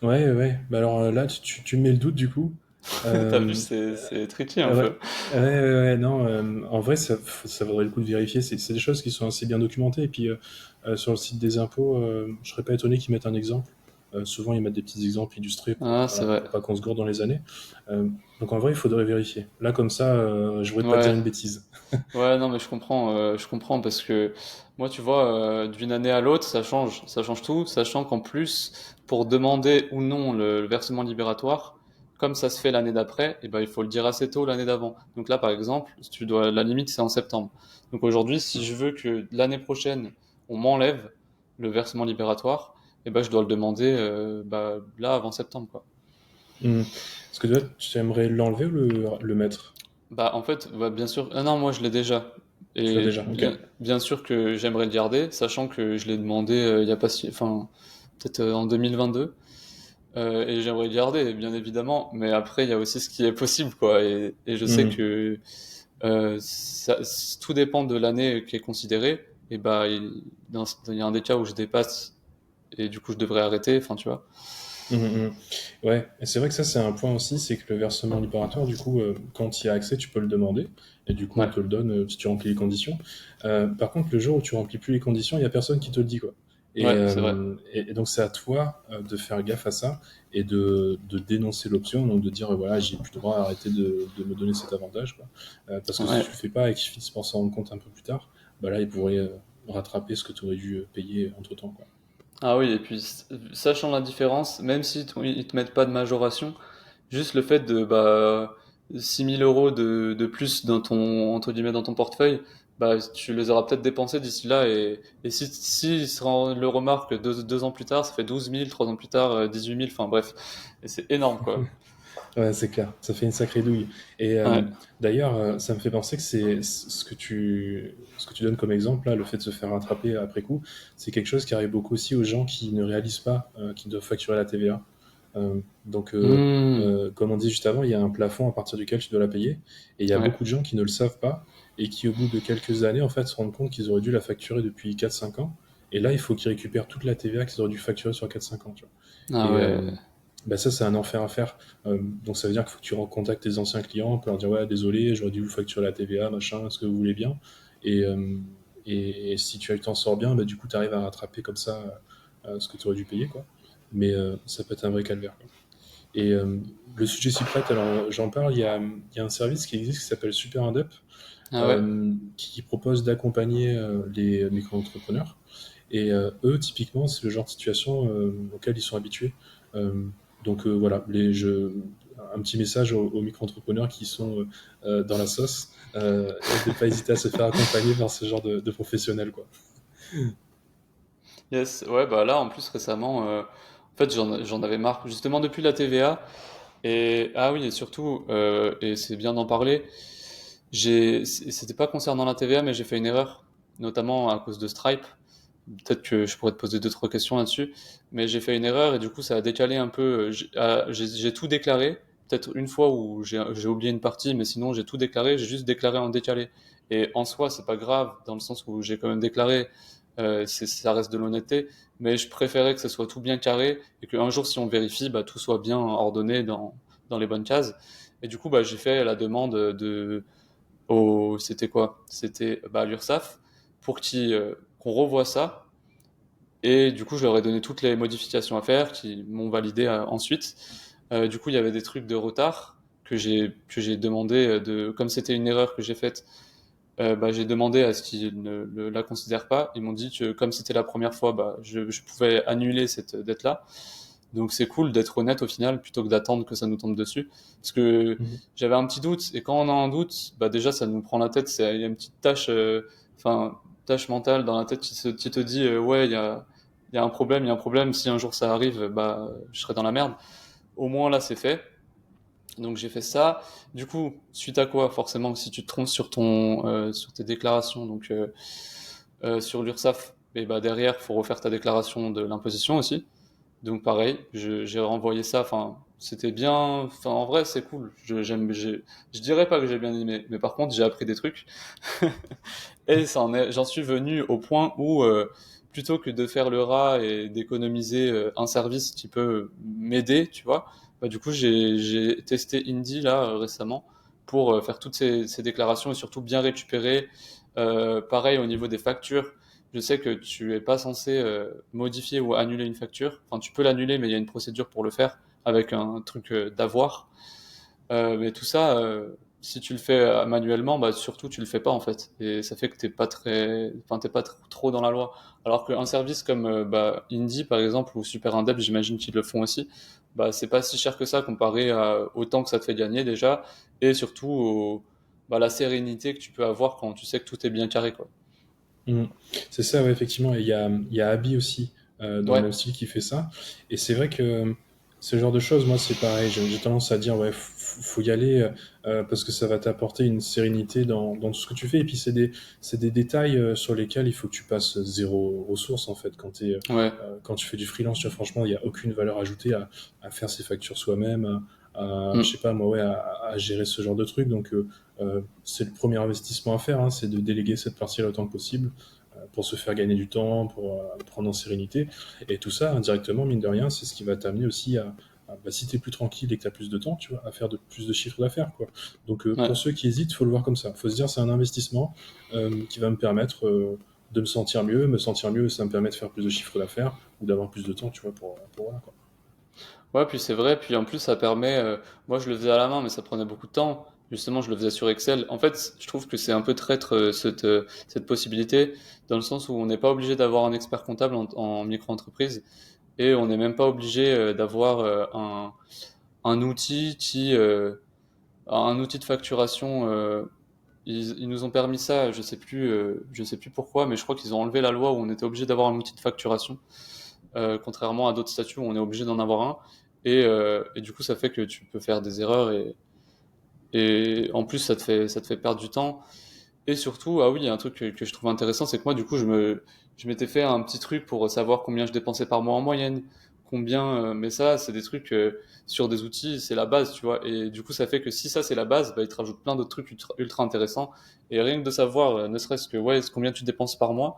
Ouais, ouais. Bah alors là, tu mets le doute, du coup. T'as vu, Euh, c'est tricky un ouais, peu. non. En vrai, ça vaudrait le coup de vérifier. C'est des choses qui sont assez bien documentées. Et puis, sur le site des impôts, je serais pas étonné qu'ils mettent un exemple. Souvent, ils mettent des petits exemples illustrés Ah, c'est voilà, vrai. pour pas qu'on se gourde dans les années. Euh, donc, en vrai, il faudrait vérifier. Là, comme ça, je voudrais pas te dire Ouais. une bêtise. Ouais, non, mais je comprends parce que moi, tu vois, d'une année à l'autre, ça change tout, sachant qu'en plus, pour demander ou non le versement libératoire, comme ça se fait l'année d'après, eh ben, il faut le dire assez tôt l'année d'avant. Donc là, par exemple, si tu dois, la limite, c'est en septembre. Donc aujourd'hui, si je veux que l'année prochaine, on m'enlève le versement libératoire, eh ben, je dois le demander, bah, là, avant septembre, quoi. Hmm. Est-ce que toi, tu aimerais l'enlever ou le mettre? Bah, en fait, bah, bien sûr. Ah non, moi je l'ai déjà. Tu l'as Et déjà, ok. bien sûr que j'aimerais le garder, sachant que je l'ai demandé il y a pas si, enfin, peut-être en 2022. Et j'aimerais le garder, bien évidemment. Mais après, il y a aussi ce qui est possible, quoi. Et je sais Hmm. que tout dépend de l'année qui est considérée. Et bah, il y a un des cas où je dépasse et du coup je devrais arrêter. Enfin, tu vois. Mhm, mhm. Ouais, et c'est vrai que ça, c'est un point aussi, c'est que le versement libératoire, du coup, quand il y a accès, tu peux le demander, et du coup, on Ouais. te le donne si tu remplis les conditions. Par contre, le jour où tu remplis plus les conditions, il y a personne qui te le dit, quoi. Ouais, c'est vrai. Et donc, c'est à toi de faire gaffe à ça et de dénoncer l'option, donc de dire, voilà, j'ai plus le droit à arrêter de me donner cet avantage, quoi. Parce que si Ouais. tu le fais pas et qu'ils finissent par s'en rendre compte un peu plus tard, bah là, ils pourraient rattraper ce que tu aurais dû payer entre-temps, quoi. Ah oui, et puis sachant la différence, même si ils te mettent pas de majoration, juste le fait de 6 000 euros de plus dans ton entre guillemets dans ton portefeuille, bah tu les auras peut-être dépensés d'ici là et si ils le remarquent deux ans plus tard, ça fait 12 000, 3 ans plus tard 18 000, enfin bref, et c'est énorme quoi. Ouais, c'est clair, ça fait une sacrée douille. Et Ouais. d'ailleurs, ça me fait penser que c'est ce que tu donnes comme exemple, là, le fait de se faire rattraper après coup, c'est quelque chose qui arrive beaucoup aussi aux gens qui ne réalisent pas qu'ils doivent facturer la TVA. Donc, Hmm. comme on dit juste avant, il y a un plafond à partir duquel tu dois la payer. Et il y a Ouais. beaucoup de gens qui ne le savent pas et qui, au bout de quelques années, en fait, se rendent compte qu'ils auraient dû la facturer depuis 4 5 ans. Et là, il faut qu'ils récupèrent toute la TVA qu'ils auraient dû facturer sur 4 5 ans. Tu vois. Ah Et ouais. bah ça, c'est un enfer à faire. Donc ça veut dire qu'il faut que tu recontactes tes anciens clients pour leur dire ouais, désolé, j'aurais dû vous facturer la TVA, machin, est-ce que vous voulez bien? Et, euh, et si tu t'en sors bien, bah, du coup, tu arrives à rattraper comme ça ce que tu aurais dû payer, quoi. Mais ça peut être un vrai calvaire, quoi. Et le sujet s'y prête, alors j'en parle, il y a un service qui existe qui s'appelle Super Indup, Ah ouais. qui propose d'accompagner les micro-entrepreneurs. Et eux, typiquement, c'est le genre de situation auquel ils sont habitués. Euh, donc voilà, un petit message aux micro-entrepreneurs qui sont dans la sauce, et de ne pas hésiter à se faire accompagner par ce genre de professionnels, quoi. Yes. Ouais, bah là, en plus, récemment, en fait, j'en avais marre, justement, depuis la TVA. Et, ah oui, et surtout, et c'est bien d'en parler, c'était pas concernant la TVA, mais j'ai fait une erreur, notamment à cause de Stripe. Peut-être que je pourrais te poser deux, trois questions là-dessus, mais j'ai fait une erreur et du coup ça a décalé un peu. J'ai tout déclaré, peut-être une fois où j'ai oublié une partie, mais sinon j'ai tout déclaré, j'ai juste déclaré en décalé. Et en soi, c'est pas grave dans le sens où j'ai quand même déclaré, ça reste de l'honnêteté, mais je préférais que ça soit tout bien carré et qu'un jour, si on vérifie, bah, tout soit bien ordonné dans les bonnes cases. Et du coup, bah, j'ai fait la demande c'était quoi? C'était bah, l'URSSAF pour qu'on revoie ça et du coup, je leur ai donné toutes les modifications à faire, qui m'ont validé ensuite. Du coup, il y avait des trucs de retard que j'ai demandé comme c'était une erreur que j'ai faite, bah, j'ai demandé à ce qu'ils ne la considèrent pas. Ils m'ont dit que comme c'était la première fois, bah, je pouvais annuler cette dette-là. Donc c'est cool d'être honnête au final plutôt que d'attendre que ça nous tombe dessus. Parce que Mhm. j'avais un petit doute et quand on a un doute, bah déjà ça nous prend la tête. Il y a une petite tâche, enfin tâche mentale dans la tête qui te dit ouais il y a un problème, il y a un problème. Si un jour ça arrive, bah je serai dans la merde. Au moins là c'est fait. Donc j'ai fait ça. Du coup, suite à quoi, forcément, si tu te trompes sur tes déclarations, donc sur l'URSSAF, et bah derrière, faut refaire ta déclaration de l'imposition aussi. Donc pareil, j'ai renvoyé ça. Enfin, c'était bien. Enfin, en vrai, c'est cool. Je dirais pas que j'ai bien aimé, mais par contre, j'ai appris des trucs. Et j'en suis venu au point où, plutôt que de faire le rat et d'économiser un service qui peut m'aider, tu vois, bah, du coup, j'ai testé Indy là récemment pour faire toutes ces déclarations et surtout bien récupérer. Pareil au niveau des factures, je sais que tu es pas censé modifier ou annuler une facture. Enfin, tu peux l'annuler, mais il y a une procédure pour le faire avec un truc d'avoir. Mais tout ça, si tu le fais manuellement, bah surtout tu le fais pas en fait, et ça fait que t'es pas trop dans la loi. Alors qu'un service comme bah, Indie par exemple ou Super Indep, j'imagine qu'ils le font aussi, bah c'est pas si cher que ça comparé au temps que ça te fait gagner déjà, et surtout bah, la sérénité que tu peux avoir quand tu sais que tout est bien carré quoi. Mhm. C'est ça, ouais, effectivement. Et il y a Abby aussi, dans le Ouais, même style, qui fait ça. Et c'est vrai que ce genre de choses, moi, c'est pareil. J'ai tendance à dire, ouais, faut y aller parce que ça va t'apporter une sérénité dans tout ce que tu fais. Et puis, c'est des détails sur lesquels il faut que tu passes zéro ressource, en fait. ouais, Quand tu fais du freelance, tu vois, franchement, il n'y a aucune valeur ajoutée à faire ses factures soi-même, je sais mm, pas, moi, ouais, à gérer ce genre de trucs. Donc, c'est le premier investissement à faire, hein, c'est de déléguer cette partie-là autant que possible pour se faire gagner du temps, pour prendre en sérénité. Et tout ça, indirectement, mine de rien, c'est ce qui va t'amener aussi bah, si t'es plus tranquille et que t'as plus de temps, tu vois, à faire plus de chiffres d'affaires, quoi. Donc, pour ouais. ceux qui hésitent, faut le voir comme ça. Faut se dire, c'est un investissement qui va me permettre de me sentir mieux, ça me permet de faire plus de chiffres d'affaires ou d'avoir plus de temps, tu vois, pour voilà, quoi. Ouais, puis c'est vrai, puis en plus ça permet, moi je le faisais à la main, mais ça prenait beaucoup de temps. Justement, je le faisais sur Excel. En fait, je trouve que c'est un peu traître cette possibilité, dans le sens où on n'est pas obligé d'avoir un expert comptable en micro-entreprise, et on n'est même pas obligé d'avoir un outil un outil de facturation. Ils nous ont permis ça, je sais plus pourquoi, mais je crois qu'ils ont enlevé la loi où on était obligé d'avoir un outil de facturation contrairement à d'autres statuts où on est obligé d'en avoir un. Et du coup, ça fait que tu peux faire des erreurs et en plus, ça te fait perdre du temps. Et surtout, ah oui, il y a un truc que je trouve intéressant, c'est que moi, du coup, je m'étais fait un petit truc pour savoir combien je dépensais par mois en moyenne, mais ça, c'est des trucs sur des outils, c'est la base, tu vois. Et du coup, ça fait que si ça, c'est la base, bah, il te rajoute plein d'autres trucs ultra intéressants. Et rien que de savoir, ne serait-ce que, ouais, combien tu dépenses par mois,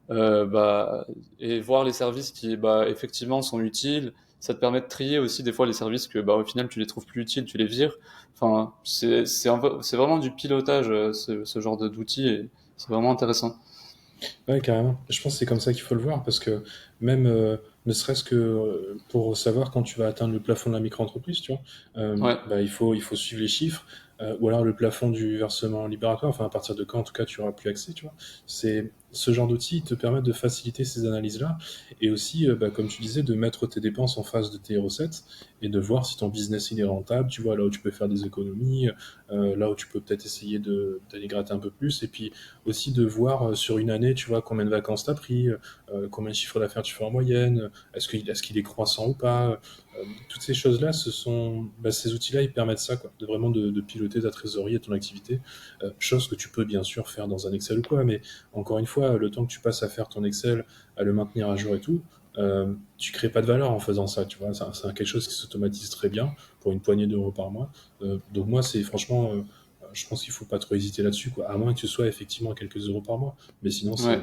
bah, et voir les services qui, bah, effectivement, sont utiles. Ça te permet de trier aussi des fois les services que, bah, au final, tu les trouves plus utiles, tu les vires. Enfin, c'est vraiment du pilotage, ce genre d'outils, et c'est vraiment intéressant. Ouais, carrément. Je pense que c'est comme ça qu'il faut le voir, parce que même, ne serait-ce que pour savoir quand tu vas atteindre le plafond de la micro-entreprise, tu vois, Ouais, bah, il faut suivre les chiffres, ou alors le plafond du versement libératoire, enfin à partir de quand en tout cas tu auras plus accès, tu vois. C'est ce genre d'outils te permettent de faciliter ces analyses-là, et aussi, bah, comme tu disais, de mettre tes dépenses en face de tes recettes, et de voir si ton business il est rentable, tu vois, là où tu peux faire des économies, là où tu peux peut-être essayer d'aller gratter un peu plus, et puis aussi de voir sur une année, tu vois, combien de vacances t'as pris, combien de chiffres d'affaires tu fais en moyenne, est-ce qu'il est croissant ou pas. Toutes ces choses-là, bah, ces outils-là, ils permettent ça, quoi, de vraiment de piloter ta trésorerie et ton activité. Chose que tu peux bien sûr faire dans un Excel ou quoi, mais encore une fois, le temps que tu passes à faire ton Excel, à le maintenir à jour et tout, tu crées pas de valeur en faisant ça, tu vois. C'est quelque chose qui s'automatise très bien pour une poignée d'euros par mois. Donc moi, c'est franchement, je pense qu'il faut pas trop hésiter là-dessus, quoi. À moins que ce soit effectivement quelques euros par mois. Mais sinon, ouais.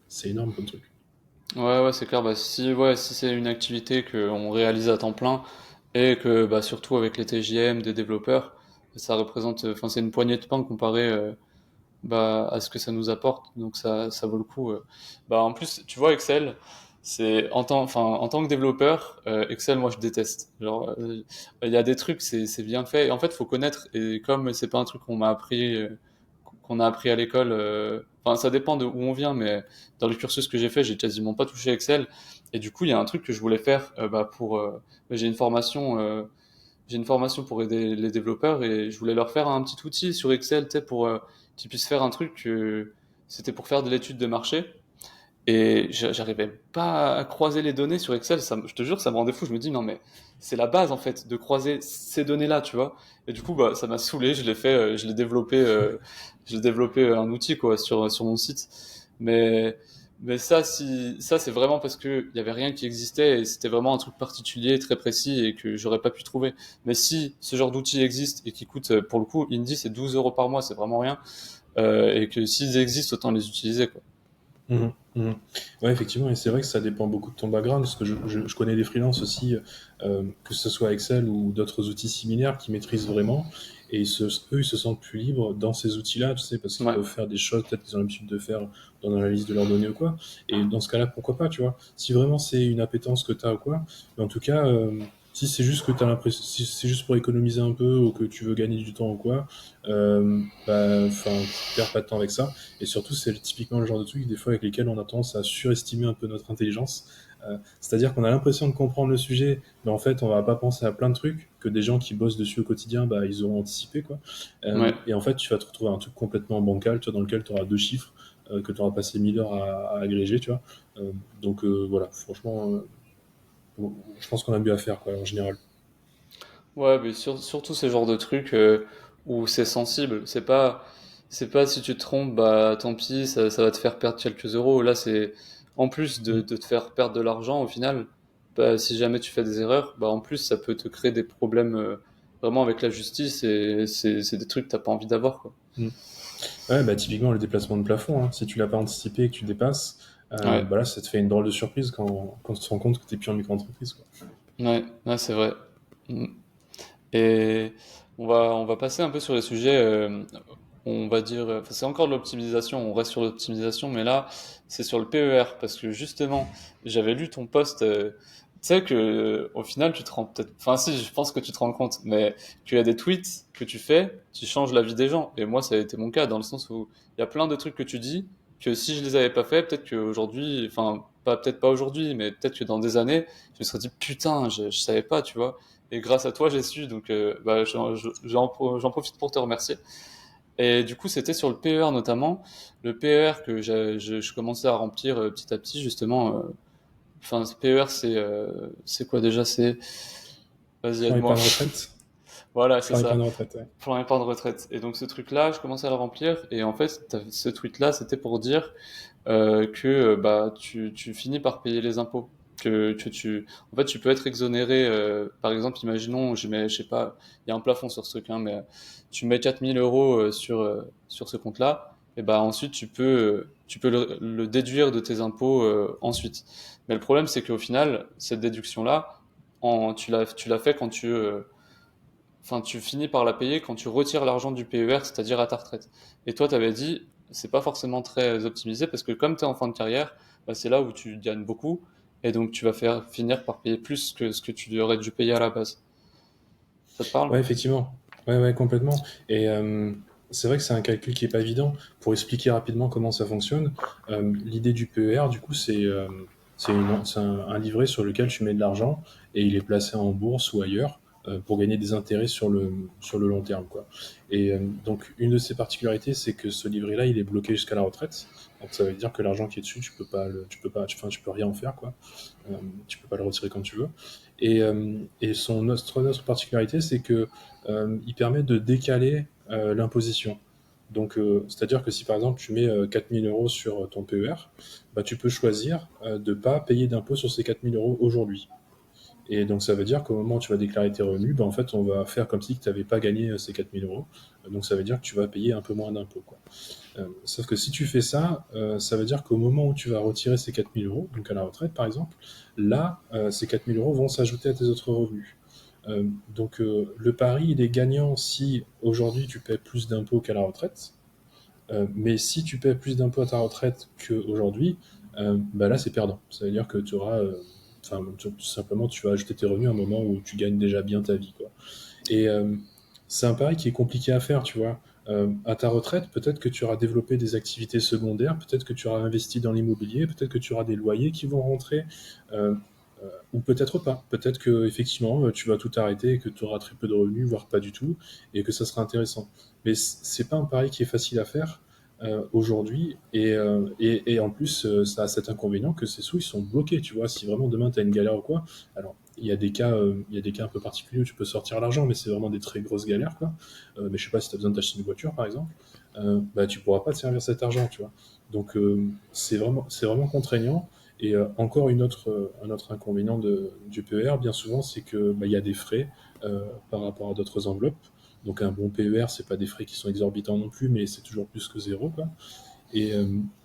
c'est énorme comme truc. Ouais, c'est clair. Bah, si c'est une activité qu'on réalise à temps plein et que, bah, surtout avec les TJM des développeurs, ça représente, enfin, c'est une poignée de pain comparé, bah, à ce que ça nous apporte. Donc ça vaut le coup. Bah, en plus, tu vois, Excel, en tant que développeur, Excel, moi, je déteste. Genre, il y a des trucs, c'est bien fait. Et en fait, faut connaître. Et comme c'est pas un truc qu'on a appris à l'école, enfin, ça dépend de où on vient, mais dans le cursus que j'ai fait, j'ai quasiment pas touché Excel. Et du coup, il y a un truc que je voulais faire, j'ai j'ai une formation pour aider les développeurs et je voulais leur faire un petit outil sur Excel, tu sais, pour qu'ils puissent faire un truc c'était pour faire de l'étude de marché. Et j'arrivais pas à croiser les données sur Excel. Je te jure, ça me rendait fou. Je me dis, non, mais c'est la base, en fait, de croiser ces données-là, tu vois. Et du coup, bah, ça m'a saoulé. Je l'ai développé un outil, quoi, sur mon site. Mais, mais ça, c'est vraiment parce que il y avait rien qui existait et c'était vraiment un truc particulier, très précis et que j'aurais pas pu trouver. Mais si ce genre d'outil existe et qui coûte, pour le coup, Indie, c'est 12 euros par mois, c'est vraiment rien. Et que s'ils existent, autant les utiliser, quoi. Mhm, mhm. Ouais, effectivement, et c'est vrai que ça dépend beaucoup de ton background, parce que je connais des freelances aussi, que ce soit Excel ou d'autres outils similaires, qui maîtrisent vraiment, et eux, ils se sentent plus libres dans ces outils-là, tu sais, parce qu'ils Ouais. peuvent faire des choses, peut-être qu'ils ont l'habitude de faire dans l'analyse de leurs données ou quoi, et dans ce cas-là, pourquoi pas, tu vois. Si vraiment c'est une appétence que tu as ou quoi, mais en tout cas, si c'est juste que t'as l'impression, si c'est juste pour économiser un peu, ou que tu veux gagner du temps ou quoi, bah, enfin, perds pas de temps avec ça. Et surtout, c'est typiquement le genre de truc, des fois, avec lesquels on a tendance à surestimer un peu notre intelligence. C'est-à-dire qu'on a l'impression de comprendre le sujet, mais en fait, on va pas penser à plein de trucs que des gens qui bossent dessus au quotidien, bah, ils auront anticipé, quoi. Ouais. Et en fait, tu vas te retrouver un truc complètement bancal, tu vois, dans lequel tu auras deux chiffres, que tu auras passé 1000 heures à agréger, tu vois. Voilà, franchement, je pense qu'on a mieux à faire, quoi, en général. Ouais, mais surtout ces genres de trucs où c'est sensible. C'est pas si tu te trompes, bah tant pis, ça va te faire perdre quelques euros. Là, c'est en plus Mm. de te faire perdre de l'argent au final. Bah, si jamais tu fais des erreurs, bah en plus ça peut te créer des problèmes vraiment avec la justice et c'est des trucs que t'as pas envie d'avoir, quoi. Mm. Ouais, bah, typiquement, le déplacement de plafond, hein. Si tu l'as pas anticipé et que tu dépasses, Ouais, bah là, ça te fait une drôle de surprise quand tu te rends compte que t'es plus en micro-entreprise, quoi. ouais, c'est vrai. Mm. Et on va passer un peu sur les sujets, on va dire, enfin, c'est encore de l'optimisation, on reste sur l'optimisation, mais là, c'est sur le PER, parce que justement, j'avais lu ton post, tu sais que, au final, tu te rends peut-être, enfin si, je pense que tu te rends compte, mais qu'il y a des tweets que tu fais, qui changent la vie des gens. Et moi, ça a été mon cas, dans le sens où il y a plein de trucs que tu dis, que si je les avais pas fait, peut-être qu'aujourd'hui, enfin, peut-être pas aujourd'hui, mais peut-être que dans des années, je me serais dit, putain, je savais pas, tu vois. Et grâce à toi, j'ai su, donc bah, j'en profite pour te remercier. Et du coup, c'était sur le PER notamment, le PER que je commençais à remplir petit à petit, justement. Enfin, ce PER, c'est quoi déjà? Vas-y, Plan aide-moi. épargne retraite? Voilà, c'est Plan ça. épargne retraite, ouais. Plan épargne retraite. Et donc ce truc-là, je commençais à le remplir. Et en fait, ce tweet-là, c'était pour dire que bah, tu finis par payer les impôts. En fait, tu peux être exonéré. Par exemple, imaginons, je sais pas, il y a un plafond sur ce truc, hein, mais tu mets 4 000 € sur ce compte-là. Et bah ensuite, tu peux le déduire de tes impôts ensuite. Mais le problème, c'est qu'au final, cette déduction-là, tu l'as fait quand enfin, tu finis par la payer quand tu retires l'argent du PER, c'est-à-dire à ta retraite. Et toi, tu avais dit, c'est pas forcément très optimisé parce que comme tu es en fin de carrière, bah, c'est là où tu gagnes beaucoup et donc tu vas finir par payer plus que ce que tu aurais dû payer à la base. Ça te parle? Ouais, effectivement. Ouais, ouais, complètement. Et c'est vrai que c'est un calcul qui est pas évident. Pour expliquer rapidement comment ça fonctionne, l'idée du PER, du coup, c'est un livret sur lequel tu mets de l'argent et il est placé en bourse ou ailleurs pour gagner des intérêts sur le long terme, quoi. Et donc, une de ses particularités, c'est que ce livret-là, il est bloqué jusqu'à la retraite. Donc, ça veut dire que l'argent qui est dessus, tu peux rien en faire, quoi. Euh, tu peux pas le retirer quand tu veux. Et son autre particularité, c'est que il permet de décaler l'imposition. Donc, c'est-à-dire que si par exemple tu mets 4 000 € sur ton PER, bah, tu peux choisir de ne pas payer d'impôt sur ces 4 000 € aujourd'hui. Et donc ça veut dire qu'au moment où tu vas déclarer tes revenus, bah, en fait on va faire comme si tu n'avais pas gagné ces 4 000 €. Donc ça veut dire que tu vas payer un peu moins d'impôts, quoi. Sauf que si tu fais ça, ça veut dire qu'au moment où tu vas retirer ces 4 000 €, donc à la retraite par exemple, là, ces 4 000 € vont s'ajouter à tes autres revenus. Donc le pari, il est gagnant si aujourd'hui tu paies plus d'impôts qu'à la retraite. Mais si tu paies plus d'impôts à ta retraite qu'aujourd'hui, bah là c'est perdant. Ça veut dire que tu auras, enfin tout simplement tu vas ajouter tes revenus à un moment où tu gagnes déjà bien ta vie, quoi. Et c'est un pari qui est compliqué à faire, tu vois. À ta retraite, peut-être que tu auras développé des activités secondaires, peut-être que tu auras investi dans l'immobilier, peut-être que tu auras des loyers qui vont rentrer, euh, ou peut-être pas. Peut-être que effectivement tu vas tout arrêter et que tu auras très peu de revenus, voire pas du tout, et que ça sera intéressant. Mais c'est pas un pari qui est facile à faire aujourd'hui, et en plus ça a cet inconvénient que ces sous ils sont bloqués, tu vois. Si vraiment demain tu as une galère ou quoi, alors il y a des cas un peu particuliers où tu peux sortir l'argent, mais c'est vraiment des très grosses galères, quoi. Mais je sais pas, si tu as besoin d'acheter une voiture, par exemple, bah, tu pourras pas te servir cet argent, tu vois. Donc, c'est vraiment contraignant. Et encore un autre inconvénient du PER, bien souvent, c'est que bah, il y a des frais par rapport à d'autres enveloppes. Donc, un bon PER, c'est pas des frais qui sont exorbitants non plus, mais c'est toujours plus que zéro, quoi. Et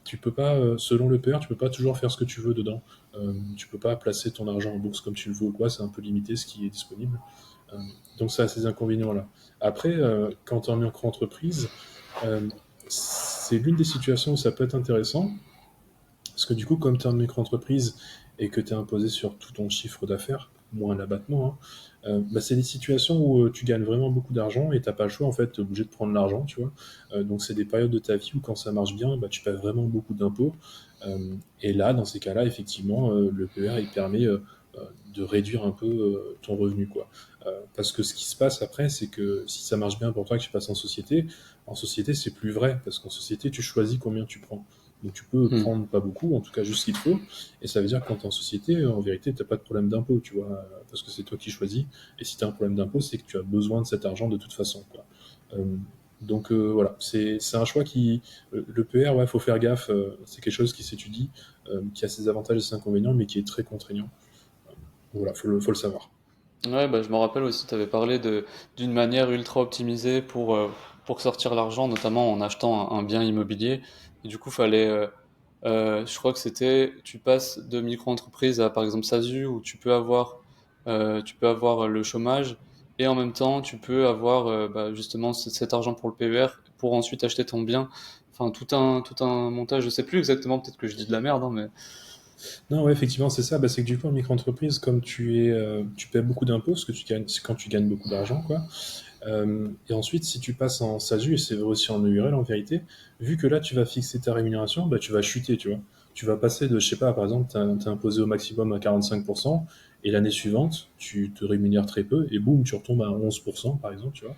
tu peux pas, selon le PR, tu peux pas toujours faire ce que tu veux dedans. Tu peux pas placer ton argent en bourse comme tu le veux ou quoi, c'est un peu limité ce qui est disponible. Euh, donc ça a ces inconvénients-là. Après, quand tu es en micro-entreprise, euh, c'est l'une des situations où ça peut être intéressant, parce que du coup, comme tu es en micro-entreprise et que tu es imposé sur tout ton chiffre d'affaires, moins l'abattement, hein, bah, c'est des situations où tu gagnes vraiment beaucoup d'argent et tu n'as pas le choix, en fait, tu es obligé de prendre l'argent, tu vois. Donc c'est des périodes de ta vie où quand ça marche bien, bah, tu paies vraiment beaucoup d'impôts. Et là, dans ces cas-là, effectivement, le PER, il permet de réduire un peu ton revenu, quoi. Parce que ce qui se passe après, c'est que si ça marche bien pour toi que tu passes en société, c'est plus vrai, parce qu'en société, tu choisis combien tu prends. Donc tu peux Hmm. prendre pas beaucoup, en tout cas juste ce qu'il te faut, et ça veut dire que quand tu es en société, en vérité, tu n'as pas de problème d'impôt, tu vois, parce que c'est toi qui choisis, et si tu as un problème d'impôt, c'est que tu as besoin de cet argent de toute façon, quoi. Euh, donc voilà, c'est un choix qui... Le PR, ouais, faut faire gaffe, c'est quelque chose qui s'étudie, qui a ses avantages et ses inconvénients, mais qui est très contraignant. Voilà, faut le savoir. Ouais, bah, je me rappelle aussi, tu avais parlé d'une manière ultra optimisée pour sortir l'argent, notamment en achetant un bien immobilier. Et du coup, je crois que c'était, tu passes de micro-entreprise à par exemple SASU où tu peux avoir le chômage et en même temps tu peux avoir bah, justement cet argent pour le PER pour ensuite acheter ton bien. Enfin, tout un montage. Je sais plus exactement, peut-être que je dis de la merde, hein, mais Non, ouais, effectivement, c'est ça. Bah, c'est que du coup, en micro-entreprise, comme tu paies beaucoup d'impôts, ce que tu gagnes, c'est quand tu gagnes beaucoup d'argent, quoi. Et ensuite, si tu passes en SASU, et c'est vrai aussi en EURL en vérité, vu que là, tu vas fixer ta rémunération, bah, tu vas chuter, tu vois. Tu vas passer de, je sais pas, par exemple, t'es imposé au maximum à 45%, et l'année suivante, tu te rémunères très peu, et boum, tu retombes à 11%, par exemple, tu vois.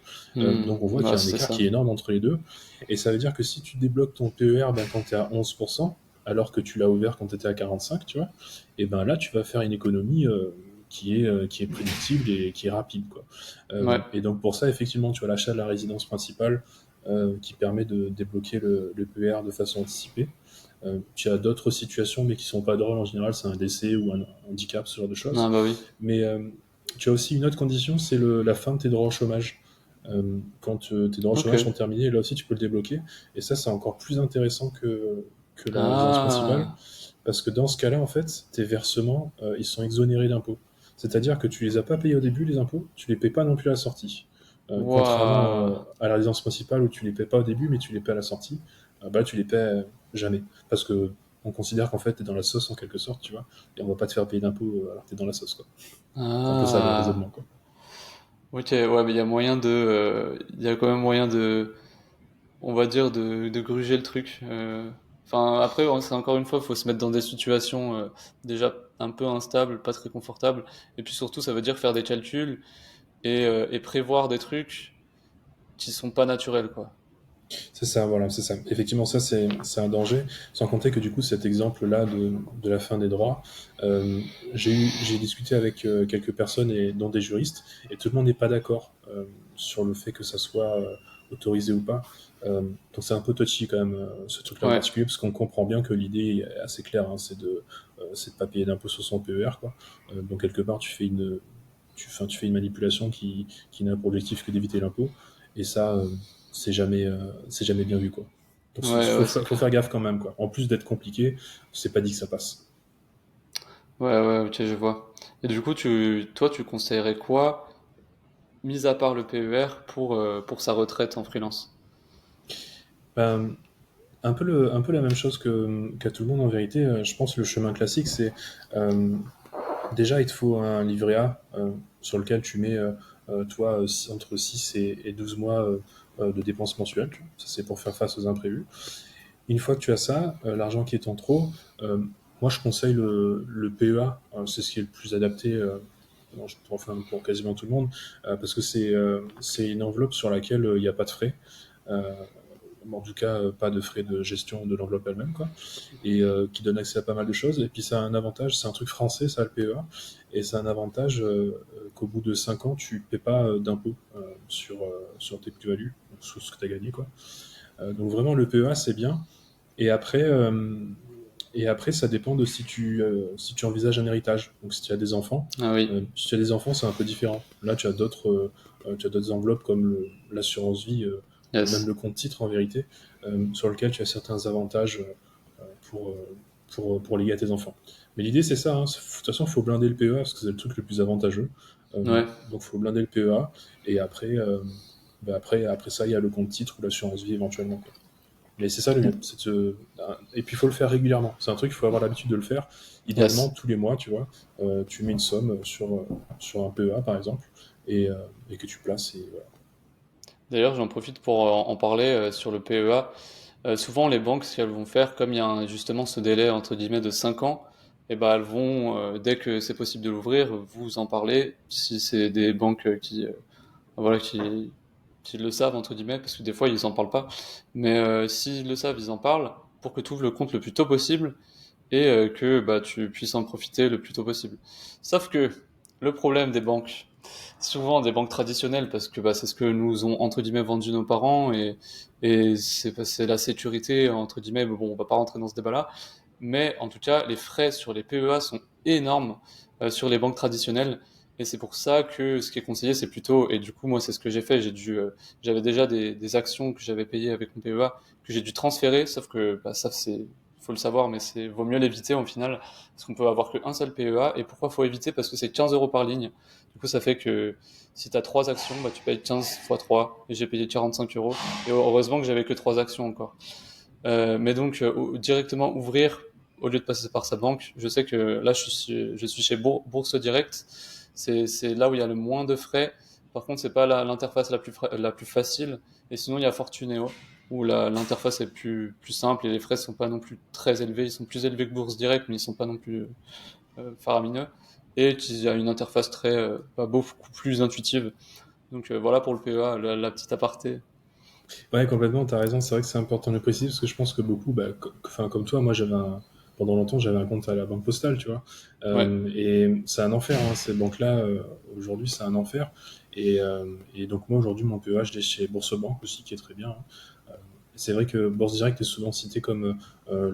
Donc on voit qu'il ouais, y a un c'est écart ça. qui est énorme entre les deux, et ça veut dire que si tu débloques ton PER ben, quand tu es à 11%, alors que tu l'as ouvert quand tu étais à 45, tu vois, et ben là, tu vas faire une économie qui est prédictible et qui est rapide, quoi. Ouais. Et donc pour ça, effectivement, tu as l'achat de la résidence principale qui permet de débloquer le PER de façon anticipée. Tu as d'autres situations, mais qui sont pas drôles en général, c'est un décès ou un handicap, ce genre de Ah choses. bah oui. Mais tu as aussi une autre condition, c'est la fin de tes droits au chômage. Quand tes droits au Ok. chômage sont terminés, là aussi tu peux le débloquer. Et ça, c'est encore plus intéressant que la résidence principale, Ah, parce que dans ce cas-là, en fait, tes versements, ils sont exonérés d'impôts. C'est-à-dire que tu les as pas payés au début, les impôts, tu les payes pas non plus à la sortie. Contrairement waouh. à la résidence principale où tu les payes pas au début, mais tu les payes à la sortie, bah, tu les payes jamais. Parce que on considère qu'en fait, tu es dans la sauce en quelque sorte, tu vois, et on va pas te faire payer d'impôts alors que tu es dans la sauce, quoi. C'est un peu ça le Ah. raisonnement, quoi. Ok, ouais, mais il y a moyen il y a quand même moyen on va dire, de gruger le truc. Enfin, après, c'est encore une fois, faut se mettre dans des situations déjà un peu instables, pas très confortables. Et puis surtout, ça veut dire faire des calculs et prévoir des trucs qui sont pas naturels, quoi. C'est ça, voilà, c'est ça. Effectivement, ça, c'est un danger. Sans compter que du coup, cet exemple-là de la fin des droits, euh, j'ai discuté avec quelques personnes, et, dont des juristes, et tout le monde n'est pas d'accord sur le fait que ça soit autorisé ou pas. Donc c'est un peu touchy quand même, ce truc-là en Ouais, particulier, parce qu'on comprend bien que l'idée est assez claire, hein, c'est de pas payer d'impôt sur son PER, quoi. Donc quelque part, tu fais une manipulation qui n'a pour objectif que d'éviter l'impôt, et ça, c'est jamais bien vu, quoi. Donc ouais, ouais, c'est faut clair. faire gaffe quand même, quoi. En plus d'être compliqué, c'est pas dit que ça passe. Ouais, ouais, ok, je vois. Et du coup, toi, tu conseillerais quoi, mis à part le PER, pour sa retraite en freelance? Ben, un peu la même chose qu'à tout le monde en vérité. Je pense que le chemin classique, c'est euh, déjà il te faut un livret A sur lequel tu mets toi entre 6 et 12 mois de dépenses mensuelles. Ça, c'est pour faire face aux imprévus. Une fois que tu as ça, l'argent qui est en trop, euh, moi je conseille le PEA. C'est ce qui est le plus adapté enfin, pour quasiment tout le monde, parce que c'est une enveloppe sur laquelle il n'y a pas de frais. Euh, en tout cas, pas de frais de gestion de l'enveloppe elle-même, quoi, et qui donne accès à pas mal de choses. Et puis ça a un avantage, c'est un truc français, ça, le PEA, et c'est un avantage qu'au bout de 5 ans, tu ne paies pas d'impôt sur tes plus-values, sur ce que tu as gagné, quoi. Donc vraiment, le PEA, c'est bien. Et après, euh, et après, ça dépend de si tu envisages un héritage. Donc, si tu as des enfants, Ah oui, si tu as des enfants, c'est un peu différent. Là, tu as d'autres enveloppes comme l'assurance vie, même yes. le compte titre en vérité, sur lequel tu as certains avantages pour, pour léguer à tes enfants. Mais l'idée, c'est ça, hein. De toute façon, il faut blinder le PEA parce que c'est le truc le plus avantageux. Ouais. Donc, il faut blinder le PEA. Et après, après ça, il y a le compte titre ou l'assurance vie éventuellement, quoi. Mais c'est ça le mieux. Et puis il faut le faire régulièrement. C'est un truc, il faut avoir l'habitude de le faire. Idéalement, Yes. tous les mois, tu vois, tu mets une somme sur un PEA, par exemple, et que tu places. Et voilà. D'ailleurs, j'en profite pour en parler sur le PEA. Souvent, les banques, ce qu'elles vont faire, comme il y a justement ce délai entre guillemets de 5 ans, et ben elles vont, dès que c'est possible de l'ouvrir, vous en parler. Si c'est des banques voilà, qui le savent entre guillemets, parce que des fois ils en parlent pas. Mais s'ils le savent, ils en parlent pour que tu ouvres le compte le plus tôt possible et que bah, tu puisses en profiter le plus tôt possible. Sauf que le problème des banques, souvent des banques traditionnelles, parce que bah, c'est ce que nous ont entre guillemets vendu nos parents et c'est la sécurité entre guillemets. Mais bon, on va pas rentrer dans ce débat-là. Mais en tout cas, les frais sur les PEA sont énormes sur les banques traditionnelles. Et c'est pour ça que ce qui est conseillé, c'est plutôt, et du coup, moi, c'est ce que j'ai fait. J'avais déjà des actions que j'avais payées avec mon PEA, que j'ai dû transférer, sauf que, bah, ça, faut le savoir, mais vaut mieux l'éviter au final, parce qu'on peut avoir qu'un seul PEA. Et pourquoi faut éviter? Parce que c'est 15 euros par ligne. Du coup, ça fait que si tu as 3 actions, bah, tu payes 15 fois 3, et j'ai payé 45 euros. Et heureusement que j'avais que 3 actions encore. Mais donc, directement ouvrir, au lieu de passer par sa banque, je sais que là, je suis chez Bourse Direct. C'est là où il y a le moins de frais. Par contre, c'est pas l'interface la plus facile. Et sinon, il y a Fortuneo, où l'interface est plus simple et les frais sont pas non plus très élevés. Ils sont plus élevés que Bourse Direct, mais ils sont pas non plus faramineux. Et qui a une interface pas beaucoup plus intuitive. Donc voilà pour le PEA, la petite aparté. Ouais, complètement, t'as raison. C'est vrai que c'est important de le préciser parce que je pense que beaucoup, bah, enfin, comme toi, moi pendant longtemps, j'avais un compte à la Banque Postale, tu vois. Ouais, Et c'est un enfer, hein, ces banques-là, aujourd'hui, c'est un enfer. Et donc, moi, aujourd'hui, mon PEH, il est chez Boursorama aussi, qui est très bien, hein. Euh, c'est vrai que Bourse Direct est souvent cité comme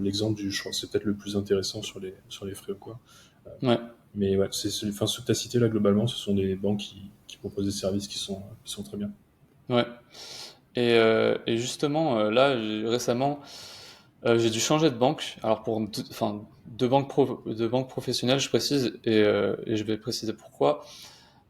l'exemple je crois que c'est peut-être le plus intéressant sur les frais ou quoi. Euh, ouais, mais ouais, enfin, ceux que tu as cités là, globalement, ce sont des banques qui proposent des services qui sont très bien. ouais. Et justement, là, récemment, j'ai dû changer de banque. Alors pour enfin, deux banques professionnelles, je précise, et je vais préciser pourquoi.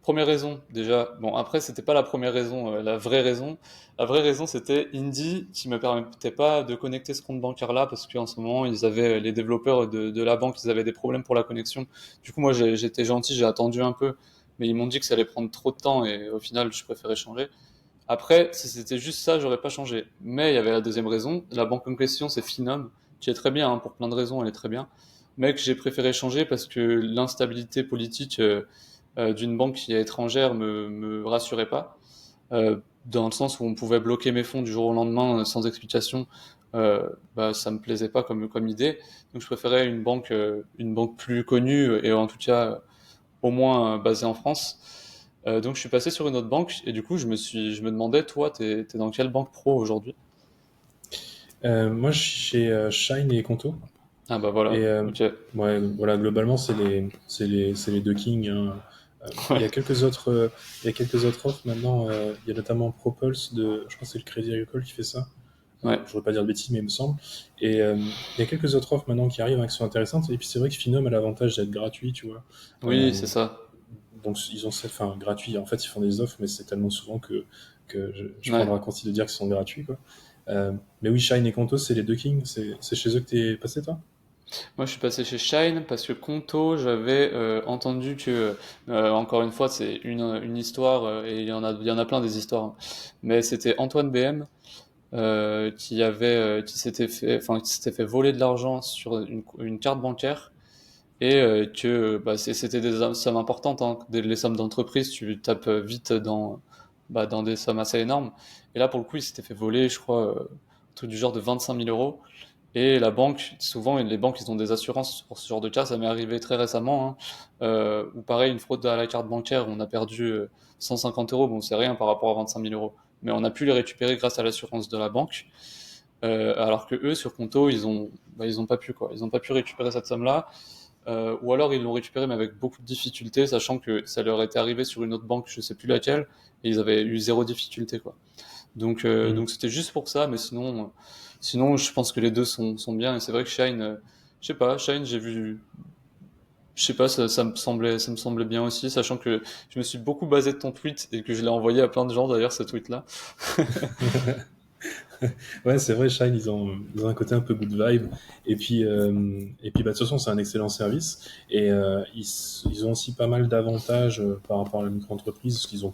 Première raison, déjà. Bon, après, c'était pas la première raison, la vraie raison. La vraie raison, c'était Indy qui me permettait pas de connecter ce compte bancaire-là parce qu'en ce moment, ils avaient, les développeurs de la banque, ils avaient des problèmes pour la connexion. Du coup, moi, j'étais gentil, j'ai attendu un peu, mais ils m'ont dit que ça allait prendre trop de temps et au final, je préférais changer. Après, si c'était juste ça, j'aurais pas changé. Mais il y avait la deuxième raison. La banque en question, c'est Finom, qui est très bien, hein, pour plein de raisons, elle est très bien. Mais que j'ai préféré changer parce que l'instabilité politique d'une banque qui est étrangère me rassurait pas. Dans le sens où on pouvait bloquer mes fonds du jour au lendemain sans explication, bah, ça me plaisait pas comme idée. Donc je préférais une banque plus connue et en tout cas au moins basée en France. Donc je suis passé sur une autre banque et du coup je me demandais, toi, t'es dans quelle banque pro aujourd'hui? Moi, je suis chez Shine et Conto. Ah bah voilà, Et ok. ouais, voilà, globalement, c'est les deux kings, hein. Il y Ouais, a quelques autres, il y a quelques autres offres maintenant. Il y a notamment Propulse je crois que c'est le Crédit Agricole qui fait ça. ouais, Je voudrais pas dire de bêtises, mais il me semble. Et il y a quelques autres offres maintenant qui arrivent, hein, qui sont intéressantes. Et puis c'est vrai que Finom a l'avantage d'être gratuit, tu vois. oui, Euh, c'est ça. donc ils ont cette, enfin gratuit. En fait, ils font des offres, mais c'est tellement souvent que je prends Ouais. le raccourci de dire qu'ils sont gratuits, quoi. Mais oui, Shine et Conto, c'est les deux kings. C'est chez eux que t'es passé, toi? Moi, je suis passé chez Shine parce que Conto, j'avais entendu que, encore une fois, c'est une histoire, et il y en a plein des histoires, hein. Mais c'était Antoine BM qui s'était fait, enfin, qui s'était fait voler de l'argent sur une carte bancaire et que bah, c'était des sommes importantes, hein. Les sommes d'entreprise, tu tapes vite dans des sommes assez énormes. Et là, pour le coup, il s'était fait voler, je crois, un truc du genre de 25 000 euros. Et la banque, souvent, les banques, ils ont des assurances pour ce genre de cas. Ça m'est arrivé très récemment, hein, où pareil, une fraude à la carte bancaire, on a perdu 150 euros. Bon, c'est rien par rapport à 25 000 euros. Mais on a pu les récupérer grâce à l'assurance de la banque. Alors que eux, sur Conto, ils ont pas pu, quoi. Ils ont pas pu récupérer cette somme-là. Ou alors ils l'ont récupéré mais avec beaucoup de difficultés, sachant que ça leur était arrivé sur une autre banque, je sais plus laquelle, et ils avaient eu zéro difficulté, quoi. Donc c'était juste pour ça, mais sinon je pense que les deux sont bien. Et c'est vrai que Shine, je sais pas, Shine, j'ai vu, je sais pas, ça me semblait bien aussi, sachant que je me suis beaucoup basé de ton tweet et que je l'ai envoyé à plein de gens d'ailleurs ce tweet-là. Ouais, c'est vrai, Shine, ils ont un côté un peu good vibe. Et puis bah, de toute façon, c'est un excellent service. Et ils ont aussi pas mal d'avantages par rapport à la micro-entreprise, parce qu'ils ont,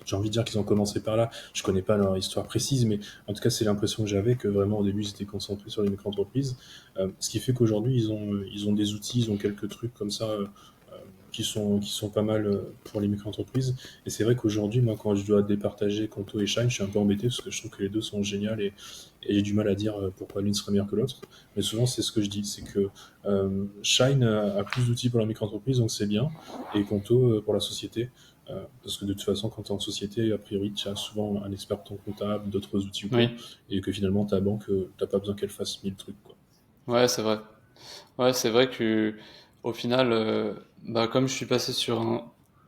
j'ai envie de dire qu'ils ont commencé par là. Je connais pas leur histoire précise, mais en tout cas, c'est l'impression que j'avais que vraiment au début, ils étaient concentrés sur les micro-entreprises. Ce qui fait qu'aujourd'hui, ils ont des outils, ils ont quelques trucs comme ça qui sont pas mal pour les micro-entreprises. Et c'est vrai qu'aujourd'hui, moi, quand je dois départager Conto et Shine, je suis un peu embêté parce que je trouve que les deux sont géniales et j'ai du mal à dire pourquoi l'une serait meilleure que l'autre. Mais souvent, c'est ce que je dis, c'est que Shine a plus d'outils pour la micro-entreprise, donc c'est bien, et Conto pour la société. Parce que de toute façon, quand tu es en société, a priori, tu as souvent un expert ton comptable, d'autres outils ou quoi, Oui, et que finalement, ta banque, t'as pas besoin qu'elle fasse 1000 trucs, quoi. ouais, c'est vrai. Ouais, c'est vrai que au final, bah, comme je suis passé sur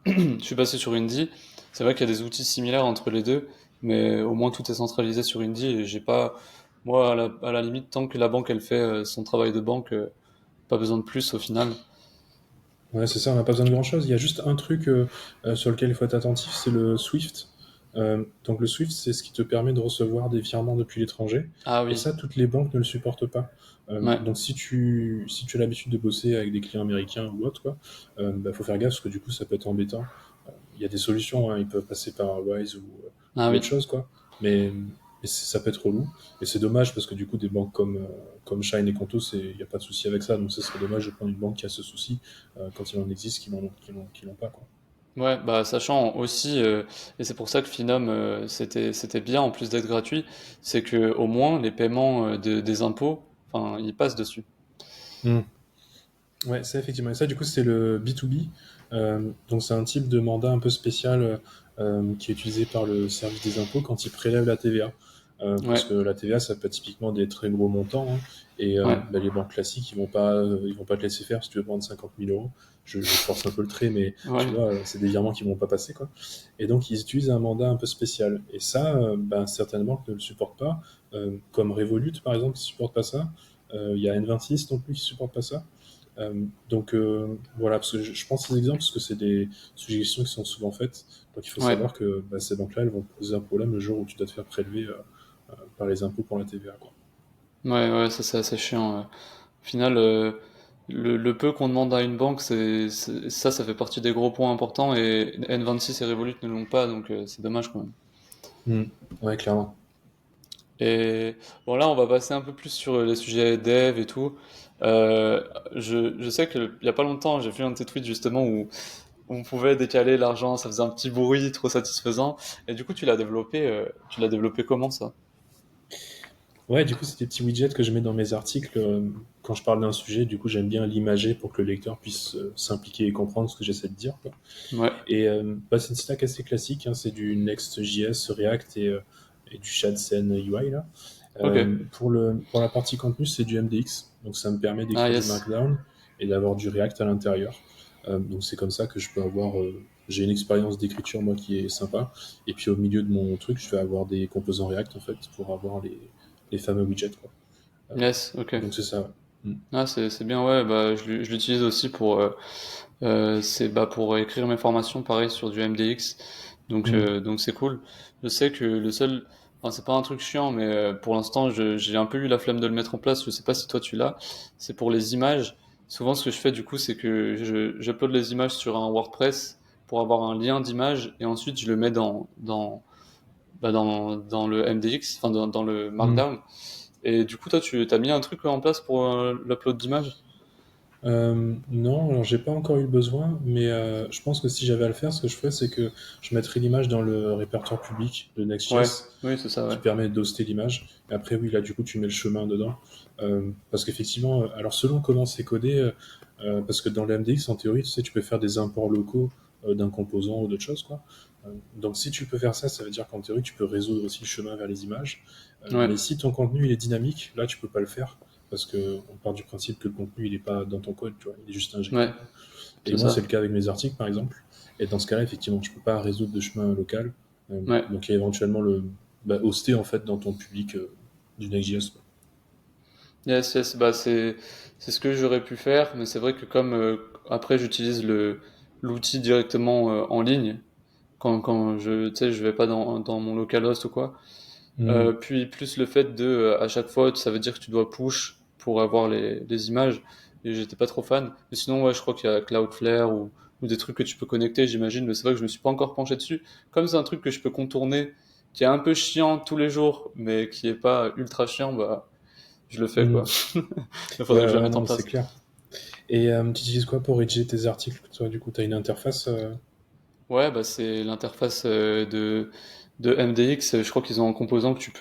je suis passé sur Indie, c'est vrai qu'il y a des outils similaires entre les deux, mais au moins tout est centralisé sur Indie et j'ai pas, moi, à la limite, tant que la banque elle fait son travail de banque, pas besoin de plus au final. Ouais, c'est ça, on n'a pas besoin de grand-chose. Il y a juste un truc sur lequel il faut être attentif, c'est le SWIFT. Donc le SWIFT, c'est ce qui te permet de recevoir des virements depuis l'étranger. Ah Et oui, ça, toutes les banques ne le supportent pas. ouais, Donc si tu as l'habitude de bosser avec des clients américains ou autres, quoi, bah, faut faire gaffe parce que du coup, ça peut être embêtant. Il y a des solutions, hein, ils peuvent passer par Wise ah ou autre oui, chose, quoi. Mais ça peut être relou. Et c'est dommage parce que du coup, des banques comme Shine et Conto, il n'y a pas de souci avec ça. Donc ce serait dommage de prendre une banque qui a ce souci quand il en existe qui l'ont pas, quoi. ouais, bah sachant aussi, et c'est pour ça que Finom c'était bien en plus d'être gratuit, c'est que au moins les paiements des impôts, enfin, ils passent dessus. Hmm. Ouais, ça effectivement. Et ça, du coup, c'est le B2B. Donc, c'est un type de mandat un peu spécial qui est utilisé par le service des impôts quand il prélève la TVA. Parce Ouais, que la TVA, ça peut être typiquement des très gros montants, hein. Et ouais, bah, les banques classiques, ils vont pas te laisser faire si tu veux prendre 50 000 euros. Je force un peu le trait, mais tu ouais, vois, c'est des virements qui vont pas passer, quoi. Et donc, ils utilisent un mandat un peu spécial. Et ça, ben, certainement que ne le supporte pas. Comme Revolut, par exemple, qui supporte pas ça. Il y a N26 non plus qui supporte pas ça. Donc voilà, parce que je prends ces exemples parce que c'est des suggestions qui sont souvent faites. Donc il faut ouais. savoir que bah, ces banques-là, elles vont poser un problème le jour où tu dois te faire prélever par les impôts pour la TVA, quoi. Ouais, ouais, ça c'est assez chiant. Au final, le peu qu'on demande à une banque, ça fait partie des gros points importants et N26 et Revolut ne l'ont pas, donc c'est dommage quand même. Mm. Ouais, clairement. Et bon, là, on va passer un peu plus sur les sujets dev et tout. Euh, je sais qu'il y a pas longtemps, j'ai vu un de tes tweets justement où on pouvait décaler l'argent, ça faisait un petit bruit trop satisfaisant. Et du coup, tu l'as développé comment ça? Ouais, du coup, c'est des petits widgets que je mets dans mes articles quand je parle d'un sujet. Du coup, j'aime bien l'imager pour que le lecteur puisse s'impliquer et comprendre ce que j'essaie de dire, quoi. Ouais, Et bah, c'est une stack assez classique, hein, c'est du Next.js, React et du Shadcen UI là. ok. Pour la partie contenu, c'est du MDX, donc ça me permet Ah d'écrire du yes. Markdown et d'avoir du React à l'intérieur. Donc c'est comme ça que je peux avoir. J'ai une expérience d'écriture moi qui est sympa. Et puis au milieu de mon truc, je vais avoir des composants React en fait pour avoir les fameux widgets, quoi. Euh, Yes, ok. donc c'est ça. Ouais. Ah, c'est bien, ouais, bah, je l'utilise aussi pour écrire mes formations, pareil, sur du MDX. Mm. Donc c'est cool. Je sais que enfin, c'est pas un truc chiant, mais pour l'instant, j'ai un peu eu la flemme de le mettre en place. Je sais pas si toi tu l'as. C'est pour les images. Souvent, ce que je fais, du coup, c'est que j'upload les images sur un WordPress pour avoir un lien d'image et ensuite je le mets dans le MDX, enfin, dans le Mm. Markdown. Et du coup, toi, tu as mis un truc en place pour l'upload d'images? Non, alors j'ai pas encore eu le besoin, mais je pense que si j'avais à le faire, ce que je ferais, c'est que je mettrais l'image dans le répertoire public de Ouais, Next.js oui, c'est ça, qui ouais. permet d'hoster l'image. Et après, oui, là, du coup, tu mets le chemin dedans. Parce qu'effectivement, alors selon comment c'est codé, parce que dans le MDX, en théorie, tu sais, tu peux faire des imports locaux d'un composant ou d'autres choses, quoi. Donc si tu peux faire ça, ça veut dire qu'en théorie, tu peux résoudre aussi le chemin vers les images. Ouais, Mais si ton contenu il est dynamique, là, tu peux pas le faire parce que on part du principe que le contenu il est pas dans ton code, tu vois, il est juste injecté, ouais, quoi. Et c'est moi, c'est ça. le cas avec mes articles, par exemple. Et dans ce cas-là, effectivement, je peux pas résoudre de chemin local. Ouais. Donc il y a éventuellement le hoster en fait dans ton public du Next.js, quoi. Yes, yes, bah c'est ce que j'aurais pu faire, mais c'est vrai que comme après j'utilise le l'outil directement en ligne quand tu sais je vais pas dans mon localhost ou quoi. Hmm. Puis plus le fait de à chaque fois ça veut dire que tu dois push pour avoir les images et j'étais pas trop fan. Mais sinon ouais je crois qu'il y a Cloudflare ou des trucs que tu peux connecter j'imagine, mais c'est vrai que je me suis pas encore penché dessus. Comme c'est un truc que je peux contourner, qui est un peu chiant tous les jours, mais qui est pas ultra chiant, bah je le fais Hmm. quoi. Il faudrait Ouais, que je la ouais, mette non, en mais c'est place. clair. Et tu utilises quoi pour rédiger tes articles? Toi, du coup, tu as une interface Ouais, bah c'est l'interface de MDX. Je crois qu'ils ont un composant que tu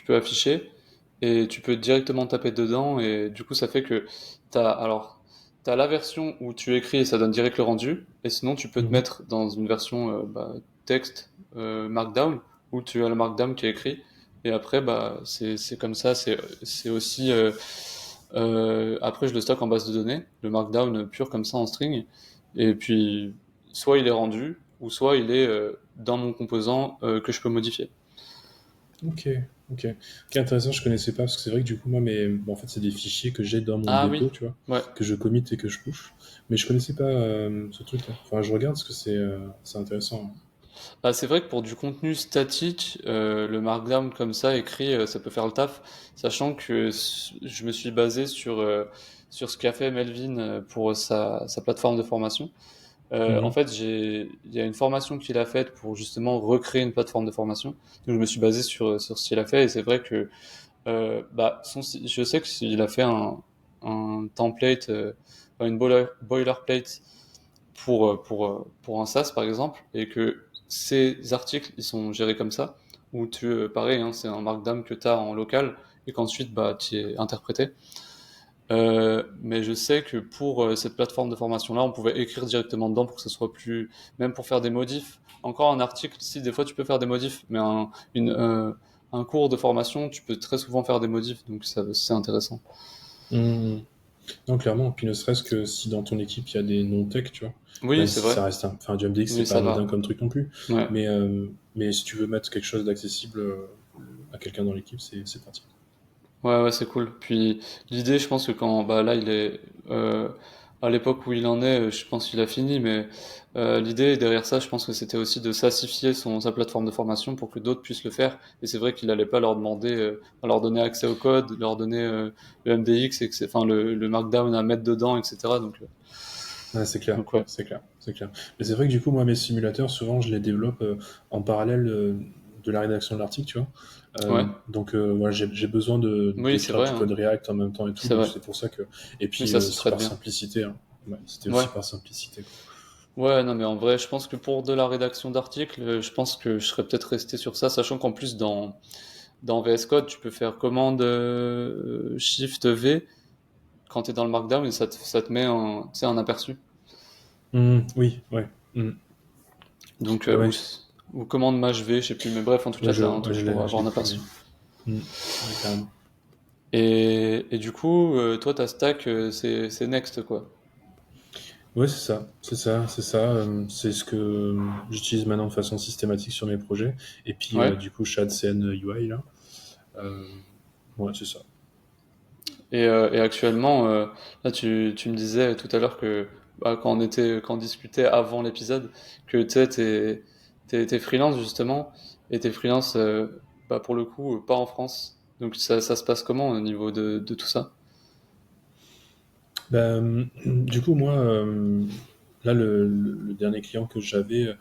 peux afficher et tu peux directement taper dedans. Et du coup, ça fait que t'as la version où tu écris et ça donne direct le rendu. Et sinon, tu peux te Mhm. mettre dans une version texte Markdown où tu as le Markdown qui est écrit. Et après, bah c'est comme ça. C'est aussi après, je le stocke en base de données, le Markdown pur comme ça en string. Et puis soit il est rendu, ou soit il est dans mon composant que je peux modifier. Ok, ok. Ok, intéressant, je connaissais pas, parce que c'est vrai que du coup, moi, bon, en fait, c'est des fichiers que j'ai dans mon Ah oui, dépôt, tu vois, ouais. que je commit et que je push. Mais je connaissais pas ce truc-là. Enfin, je regarde parce que c'est intéressant. Bah, c'est vrai que pour du contenu statique, le Markdown comme ça, écrit, ça peut faire le taf, sachant que je me suis basé sur ce qu'a fait Melvin pour sa plateforme de formation. En Mhm. fait, il y a une formation qu'il a faite pour justement recréer une plateforme de formation. Donc je me suis basé sur ce qu'il a fait et c'est vrai que je sais qu'il a fait un template, une boilerplate pour un SaaS par exemple, et que ces articles ils sont gérés comme ça, où pareil, hein, c'est un markdown que tu as en local et qu'ensuite bah, tu es interprété. Mais je sais que pour cette plateforme de formation-là, on pouvait écrire directement dedans pour que ce soit plus, même pour faire des modifs. Encore un article, si des fois tu peux faire des modifs, mais un cours de formation, tu peux très souvent faire des modifs, donc ça, c'est intéressant. Mmh. Non, clairement. Puis ne serait-ce que si dans ton équipe il y a des non-tech, tu vois, Oui, même c'est si vrai. ça reste enfin, du MDX, Oui, c'est pas ça anodin va. comme truc non plus. Ouais. Mais si tu veux mettre quelque chose d'accessible à quelqu'un dans l'équipe, c'est pratique. Ouais, ouais, c'est cool. Puis l'idée, je pense que quand, bah là, il est à l'époque où il en est, je pense qu'il a fini, mais l'idée derrière ça, je pense que c'était aussi de sassifier sa plateforme de formation pour que d'autres puissent le faire. Et c'est vrai qu'il allait pas leur demander, leur donner accès au code, leur donner le MDX, enfin le Markdown à mettre dedans, etc. Ouais, c'est clair, Donc ouais, c'est clair, c'est clair. Mais c'est vrai que du coup, moi, mes simulateurs, souvent, je les développe en parallèle de la rédaction de l'article, tu vois. ouais, Donc, voilà, j'ai besoin oui, c'est d'écrire vrai, du code hein. React en même temps et tout, C'est donc vrai. c'est pour ça que. Et Oui, puis ça se aussi traite par bien. simplicité, hein. Ouais, c'était Ouais. aussi par simplicité, quoi. Ouais, non, mais en vrai, je pense que pour de la rédaction d'articles, je pense que je serais peut-être resté sur ça, sachant qu'en plus, dans VS Code, tu peux faire commande Shift V quand tu es dans le Markdown et ça te met tu sais, un aperçu. Oui, ouais. Mm. Donc, Ouais, ouais. ou commande Maj V, je sais plus, mais bref, en tout cas, tu as un Ouais, truc pour je avoir l'ai un plus, aperçu. Mm. Ouais, carrément. Et du coup, toi, ta stack, c'est Next, quoi. Ouais, c'est ça, c'est ça, c'est ça. C'est ce que j'utilise maintenant de façon systématique sur mes projets. Et puis, Ouais. du coup, Shad CN UI, là. Euh, ouais, c'est ça. Et actuellement, là, tu me disais tout à l'heure que bah, quand on discutait avant l'épisode, que tu sais, t'es freelance justement, et t'es freelance, bah, pour le coup, pas en France. Donc ça se passe comment au niveau de tout ça? Ben, du coup, moi, là, le dernier client que j'avais,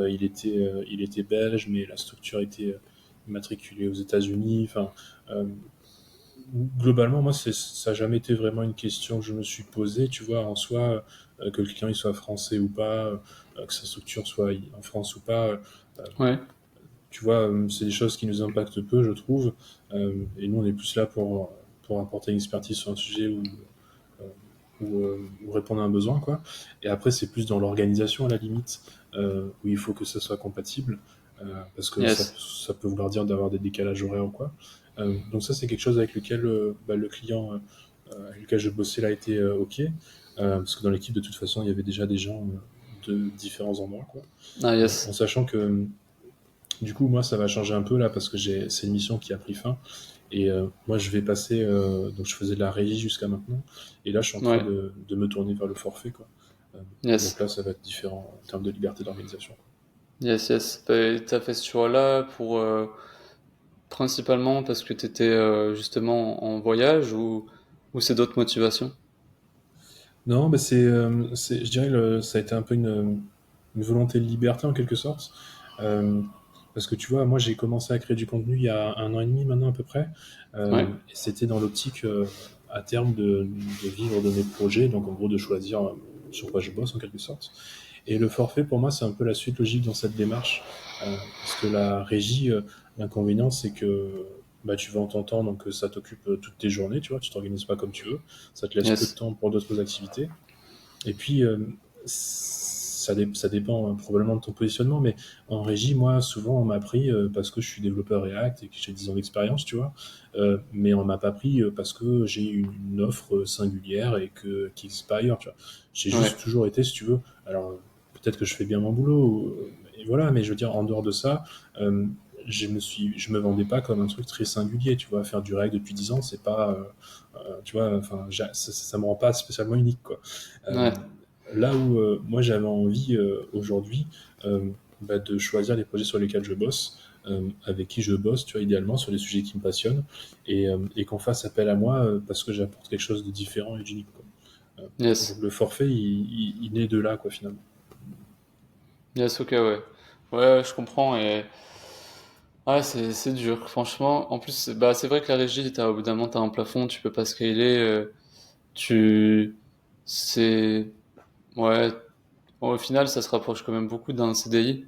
il était belge, mais la structure était immatriculée aux États-Unis. Enfin, euh, globalement, moi, ça n'a jamais été vraiment une question que je me suis posée, tu vois, en soi, que le client il soit français ou pas, que sa structure soit en France ou pas. Ouais, Tu vois, c'est des choses qui nous impactent peu, je trouve. Et nous, on est plus là pour apporter une expertise sur un sujet euh, ou répondre à un besoin, quoi. Et après, c'est plus dans l'organisation, à la limite, où il faut que ça soit compatible, parce que yes, ça peut vouloir dire d'avoir des décalages horaires ou quoi. Donc ça, c'est quelque chose avec lequel bah, le client avec lequel je bossais là était OK, parce que dans l'équipe, de toute façon, il y avait déjà des gens de différents endroits, quoi. ah En yes, sachant que du coup, moi, ça va changer un peu là parce que c'est une mission qui a pris fin. Et moi, je vais passer. Donc, je faisais de la régie jusqu'à maintenant. Et là, je suis en train ouais, de me tourner vers le forfait, quoi. Euh, donc yes, là, ça va être différent en termes de liberté d'organisation. yes, yes. T'as fait ce choix-là pour principalement parce que t'étais justement en voyage ou c'est d'autres motivations? Non, bah je dirais que ça a été un peu une volonté de liberté en quelque sorte. Euh, Parce que tu vois, moi j'ai commencé à créer du contenu il y a un an et demi maintenant à peu près. Ouais, Et c'était dans l'optique à terme de vivre de mes projets, donc en gros de choisir sur quoi je bosse en quelque sorte. Et le forfait pour moi c'est un peu la suite logique dans cette démarche. Parce que la régie, l'inconvénient c'est que bah, tu vas en ton temps, donc ça t'occupe toutes tes journées, tu vois, tu t'organises pas comme tu veux, ça te laisse peu de yes, temps pour d'autres activités. Et puis, ça dépend probablement de ton positionnement, mais en régie, moi, souvent, on m'a pris parce que je suis développeur React et que j'ai 10 ans d'expérience, tu vois. Mais on m'a pas pris parce que j'ai une offre singulière et qui n'existe pas ailleurs, tu vois. J'ai ouais, juste toujours été, si tu veux. Alors, peut-être que je fais bien mon boulot, et voilà, mais je veux dire, en dehors de ça, euh, je me vendais pas comme un truc très singulier, tu vois. Faire du React depuis 10 ans, c'est pas, tu vois, enfin, ça me rend pas spécialement unique, quoi. Euh, ouais, Là où moi j'avais envie aujourd'hui bah, de choisir les projets sur lesquels je bosse, avec qui je bosse, tu vois, idéalement sur les sujets qui me passionnent, et qu'on fasse appel à moi parce que j'apporte quelque chose de différent et d'unique, quoi. Donc yes. le forfait, il naît de là, quoi, finalement. Yes, ok, ouais. Ouais, je comprends et ouais, c'est dur, franchement. En plus, bah c'est vrai que la régie, au bout d'un moment, t'as un plafond, tu peux pas scaler. Tu, c'est, ouais. Au final, ça se rapproche quand même beaucoup d'un CDI.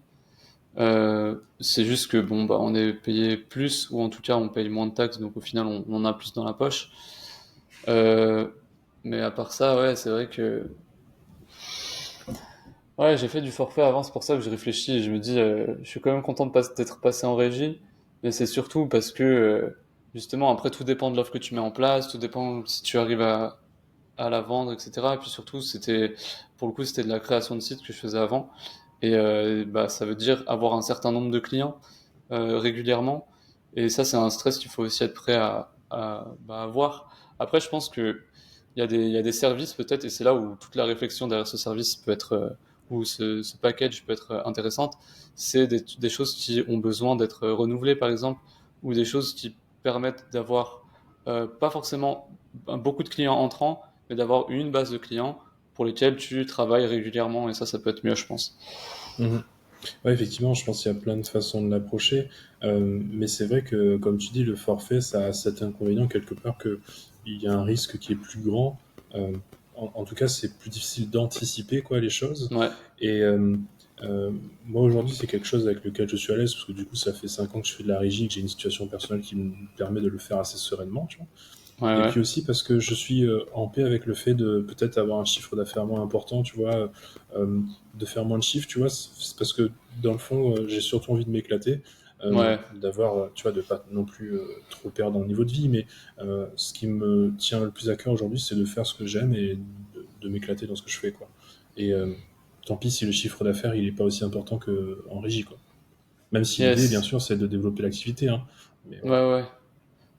C'est juste que bon, bah on est payé plus ou en tout cas on paye moins de taxes, donc au final on a plus dans la poche. Mais à part ça, ouais, c'est vrai que ouais, j'ai fait du forfait avant, c'est pour ça que je réfléchis et je me dis, je suis quand même content d'être passé en régie, mais c'est surtout parce que, justement, après, tout dépend de l'offre que tu mets en place, tout dépend si tu arrives à la vendre, etc. Et puis surtout, pour le coup, c'était de la création de site que je faisais avant. Et bah, ça veut dire avoir un certain nombre de clients régulièrement. Et ça, c'est un stress qu'il faut aussi être prêt à avoir. Après, je pense que il y a des services peut-être, et c'est là où toute la réflexion derrière ce service peut être, ou ce package peut être intéressante. C'est des choses qui ont besoin d'être renouvelées, par exemple, ou des choses qui permettent d'avoir pas forcément beaucoup de clients entrants, mais d'avoir une base de clients pour lesquels tu travailles régulièrement. Et ça peut être mieux, je pense. Mhm. Ouais, effectivement, je pense qu'il y a plein de façons de l'approcher, mais c'est vrai que, comme tu dis, le forfait, ça a cet inconvénient quelque part que il y a un risque qui est plus grand. Euh, en tout cas, c'est plus difficile d'anticiper quoi les choses. Ouais, Et moi aujourd'hui, c'est quelque chose avec lequel je suis à l'aise parce que du coup, ça fait 5 ans que je fais de la régie, que j'ai une situation personnelle qui me permet de le faire assez sereinement, tu vois. ouais, Et ouais. puis aussi parce que je suis en paix avec le fait de peut-être avoir un chiffre d'affaires moins important, tu vois, de faire moins de chiffres, tu vois. C'est parce que dans le fond, j'ai surtout envie de m'éclater, Ouais, d'avoir, tu vois, de pas non plus trop perdre en niveau de vie, mais ce qui me tient le plus à cœur aujourd'hui, c'est de faire ce que j'aime et de m'éclater dans ce que je fais, quoi. Et tant pis si le chiffre d'affaires il est pas aussi important qu'en régie, quoi. Même si l'idée, bien yes. sûr, c'est de développer l'activité, hein. Mais Ouais, voilà. ouais.